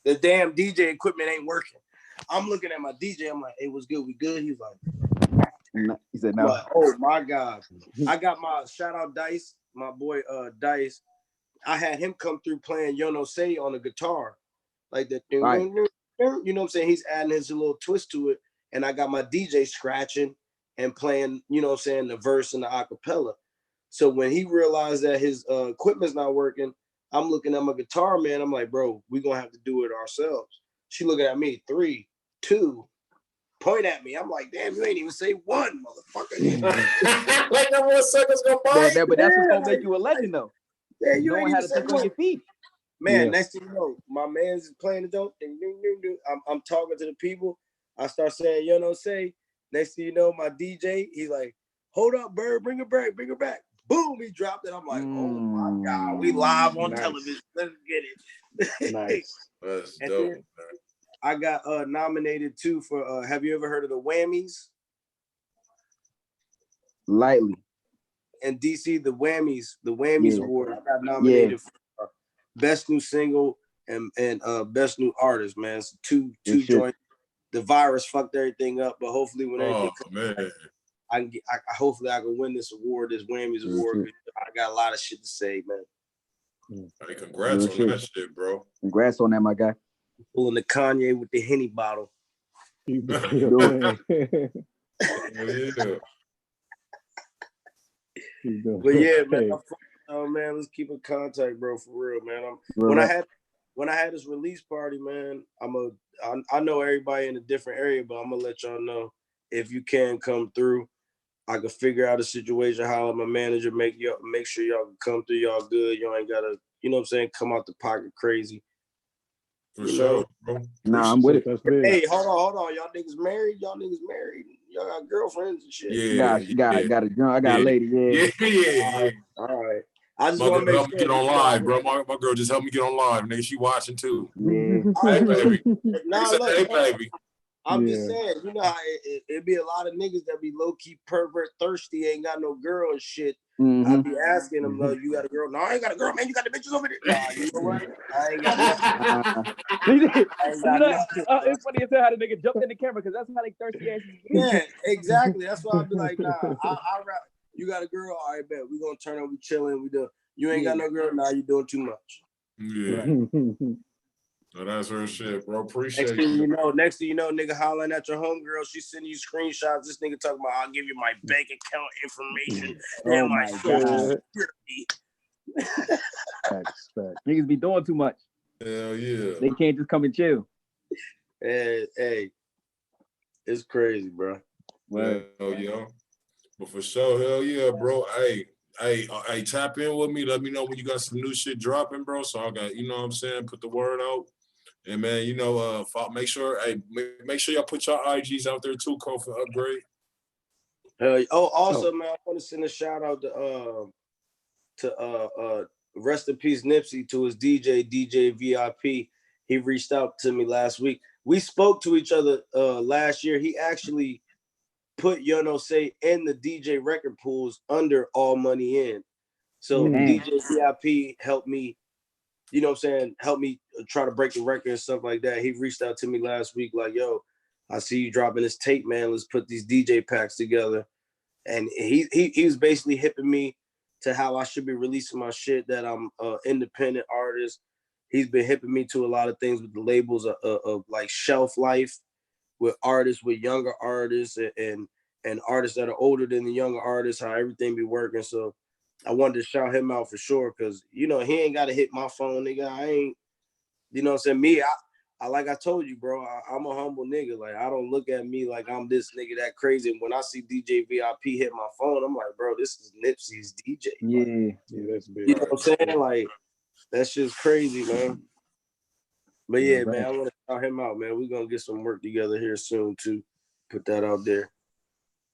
The damn DJ equipment ain't working. I'm looking at my DJ. I'm like, hey, what's good? We good? He's like, he said, no. Like, oh my God. I got my shout out Dice, my boy Dice. I had him come through playing Yo No Say on the guitar. Like that. Right. You know what I'm saying? He's adding his little twist to it. And I got my DJ scratching and playing, you know what I'm saying, the verse and the acapella. So when he realized that his equipment's not working, I'm looking at my guitar, man. I'm like, bro, we're going to have to do it ourselves. She looking at me, 3, 2. point at me. I'm like, damn, you ain't even say one, motherfucker. Like no more suckers gonna bite. But that's what's gonna make you a legend, though. Yeah, you knowing how to think on your feet. Man, next thing you know, my man's playing the dope. I'm talking to the people. I start saying, you know, say. Next thing you know, my DJ, he's like, hold up, Bird, bring her back, bring her back. Boom, he dropped it. I'm like, oh my God, we live on television. Let's get it. Nice. That's dope. I got nominated too for, have you ever heard of the Whammies? Lightly. In DC, the Whammies Award. I got nominated for Best New Single and Best New Artist, man. It's two joints. The virus fucked everything up, but hopefully when everything comes back, hopefully I can win this award, this Whammies Award. I got a lot of shit to say, man. Hey, congrats on that shit, bro. Congrats on that, my guy. Pulling the Kanye with the Henny bottle. Yeah. But yeah, man. Oh man, let's keep in contact, bro, for real, man. When I had this release party, man, I know everybody in a different area, but I'm gonna let y'all know if you can come through. I can figure out a situation how my manager make sure y'all can come through. Y'all good. Y'all ain't gotta, you know what I'm saying, come out the pocket crazy. For sure, bro. Nah, I'm with it. Hey, hold on. Y'all niggas married? Y'all got girlfriends and shit. Yeah, I got a lady. Yeah. All right. I just want to make sure get on live, bro. My girl just helped me get on live, nigga. She watching too. Yeah. Hey, baby. Hey, baby. I'm just saying, you know how it be a lot of niggas that be low key pervert thirsty, ain't got no girl and shit. Mm-hmm. I be asking them, you got a girl? No, I ain't got a girl, man. You got the bitches over there. Nah, you know what? I ain't got nothing. It's funny as hell how the nigga jumped in the camera because that's how they thirsty asses. Yeah, exactly. That's why I be like, nah. You got a girl? All right, bet. We gonna turn up. We chilling. We do. You ain't got no girl? Nah, you doing too much. Yeah. So that's her shit, bro. Appreciate Next thing you know, nigga hollering at your homegirl. She sending you screenshots. This nigga talking about, I'll give you my bank account information and my social security. Niggas be doing too much. Hell yeah. They can't just come and chill. Hey, it's crazy, bro. Hell yeah. But for sure, hell yeah, bro. Hey, tap in with me. Let me know when you got some new shit dropping, bro. So I got, you know what I'm saying, put the word out. And man, you know, make sure y'all put your IGs out there too, Cole, for upgrade. Also, man, I want to send a shout out to rest in peace Nipsey, to his DJ VIP. He reached out to me last week. We spoke to each other last year. He actually put Say in the DJ record pools under All Money In. So DJ VIP helped me, you know what I'm saying, help me try to break the record and stuff like that. He reached out to me last week like, yo, I see you dropping this tape, man. Let's put these DJ packs together. And he was basically hipping me to how I should be releasing my shit, that I'm an independent artist. He's been hipping me to a lot of things with the labels of like shelf life with artists, with younger artists and artists that are older than the younger artists, how everything be working. So I wanted to shout him out for sure, because, you know, he ain't got to hit my phone, nigga. I ain't, you know what I'm saying? Me, I like I told you, bro, I'm a humble nigga. Like, I don't look at me like I'm this nigga that crazy. And when I see DJ VIP hit my phone, I'm like, bro, this is Nipsey's DJ. Yeah, that's big. You know what I'm saying? Like, that's just crazy, man. But yeah, man, I want to shout him out, man. We're going to get some work together here soon, too. Put that out there.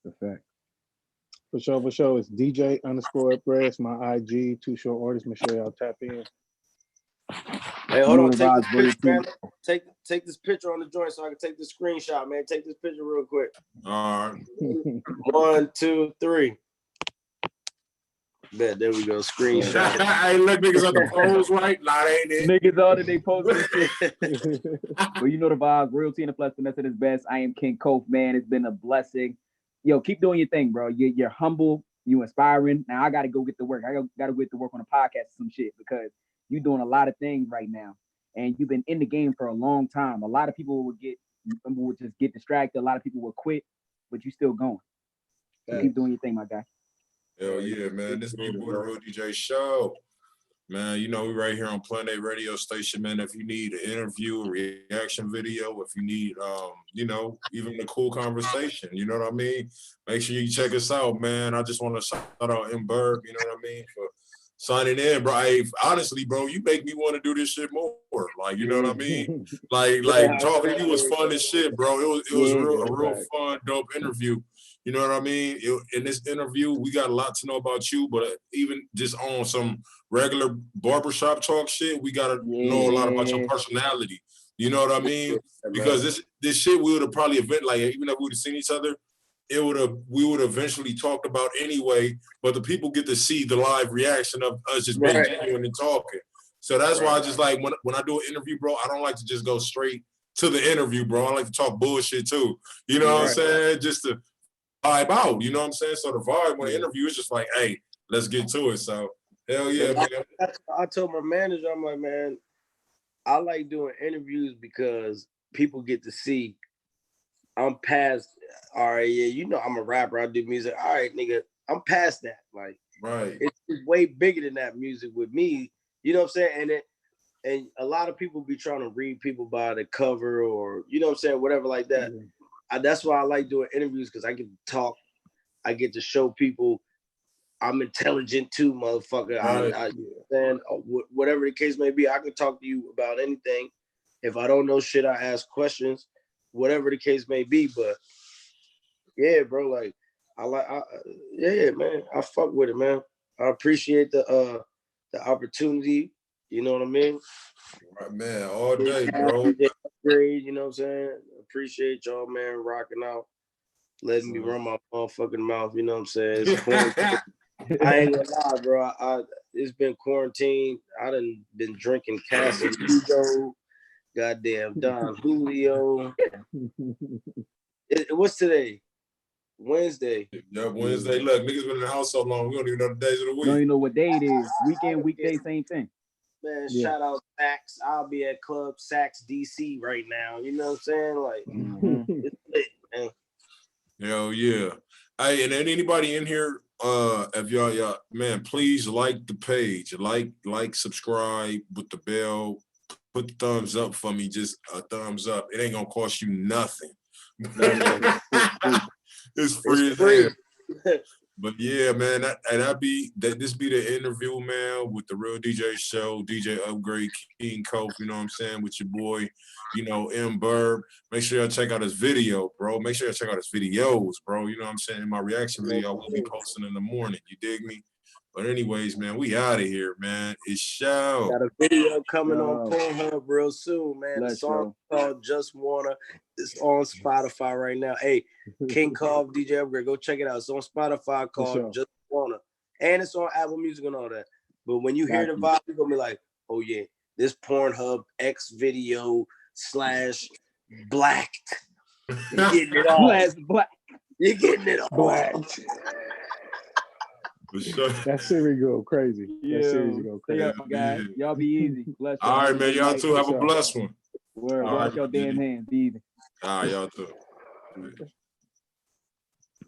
Perfect. For sure. It's DJ_upgrade. It's my IG. Too Short Artist. Make sure y'all tap in. Hey, hold on. Take this picture, man. Take this picture on the joint so I can take this screenshot, man. Take this picture real quick. All right. 1, 2, 3. Bet, there we go. Screenshot. Hey, look, niggas on the pose, right? Nah, ain't it. Niggas on it, they posting shit. But you know the vibe. Realty and the flesh, finesse at his best. I am King Kof, man. It's been a blessing. Yo, keep doing your thing, bro. You're humble. You inspiring. Now I got to go get to work. I got to get to work on a podcast or some shit, because you're doing a lot of things right now. And you've been in the game for a long time. A lot of people would just get distracted. A lot of people will quit, but you still going. So keep doing your thing, my guy. Hell yeah, man. This is your boy, the Real DJ Show. Man, you know, we right here on Planet Radio Station, man. If you need an interview, a reaction video, if you need, you know, even a cool conversation, you know what I mean? Make sure you check us out, man. I just want to shout out M. Berg, you know what I mean, for signing in, bro. Honestly, bro, you make me want to do this shit more. Like, you know what I mean? Like talking to you was fun as shit, bro. It was a real fun, dope interview. You know what I mean? In this interview, we got a lot to know about you, but even just on some regular barbershop talk shit, we got to know a lot about your personality. You know what I mean? Because this shit we would have probably like, even if we would have seen each other, we would have eventually talked about anyway, but the people get to see the live reaction of us just being genuine and talking. So that's why I just like when I do an interview, bro, I don't like to just go straight to the interview, bro. I like to talk bullshit too. You know what I'm saying? Just to vibe out, you know what I'm saying? So the vibe when the interview is just like, hey, let's get to it. So hell yeah, man. I told my manager, I'm like, man, I like doing interviews because people get to see I'm past, all right, yeah, you know I'm a rapper, I do music. All right, nigga, I'm past that. Like, it's way bigger than that music with me. You know what I'm saying? And a lot of people be trying to read people by the cover or, you know what I'm saying, whatever like that. That's why I like doing interviews, because I get to talk. I get to show people I'm intelligent too, motherfucker. And whatever the case may be, I can talk to you about anything. If I don't know shit, I ask questions, whatever the case may be. But yeah, bro, like yeah, man, I fuck with it, man. I appreciate the opportunity. You know what I mean? Right, man, all day, bro. You know what I'm saying? Appreciate y'all, man, rocking out, letting me run my motherfucking mouth. You know what I'm saying? It's quarantine. I ain't gonna lie, bro. It's been quarantine. I done been drinking Casamigo, goddamn Don Julio. What's today? Wednesday. Yeah, Wednesday. Look, niggas been in the house so long, we don't even know the days of the week. Don't even know what day it is. Weekend, weekday, same thing. Man, shout out Saks. I'll be at Club Saks DC right now. You know what I'm saying? Like, it's lit, man. Hell yeah. Hey, and then anybody in here, if y'all, man, please like the page, like, subscribe with the bell, put the thumbs up for me, just a thumbs up. It ain't gonna cost you nothing. It's free as hell. But yeah, man, this be the interview, man, with the Real DJ Show, DJ Upgrade, King Cope, you know what I'm saying, with your boy, you know, M. Burb. Make sure y'all check out his video, bro. Make sure y'all check out his videos, bro. You know what I'm saying? In my reaction video, I will be posting in the morning. You dig me? But anyways, man, we out of here, man. It's show. Got a video coming on Pornhub real soon, man. The song called Just Wanna. It's on Spotify right now. Hey, King Cove, DJ Upgrade, go check it out. It's on Spotify called Just Wanna. And it's on Apple Music and all that. But when you hear the vibe, you're going to be like, oh, yeah, this Pornhub X video / blacked. You're getting it all. Black. You're getting it all. Blacked. That series go crazy. Yeah. That series go crazy. Hey, guys. Y'all be easy. Bless y'all. All right, man. Y'all too have a blessed one. Wash your damn hands. Be easy. All right, y'all too.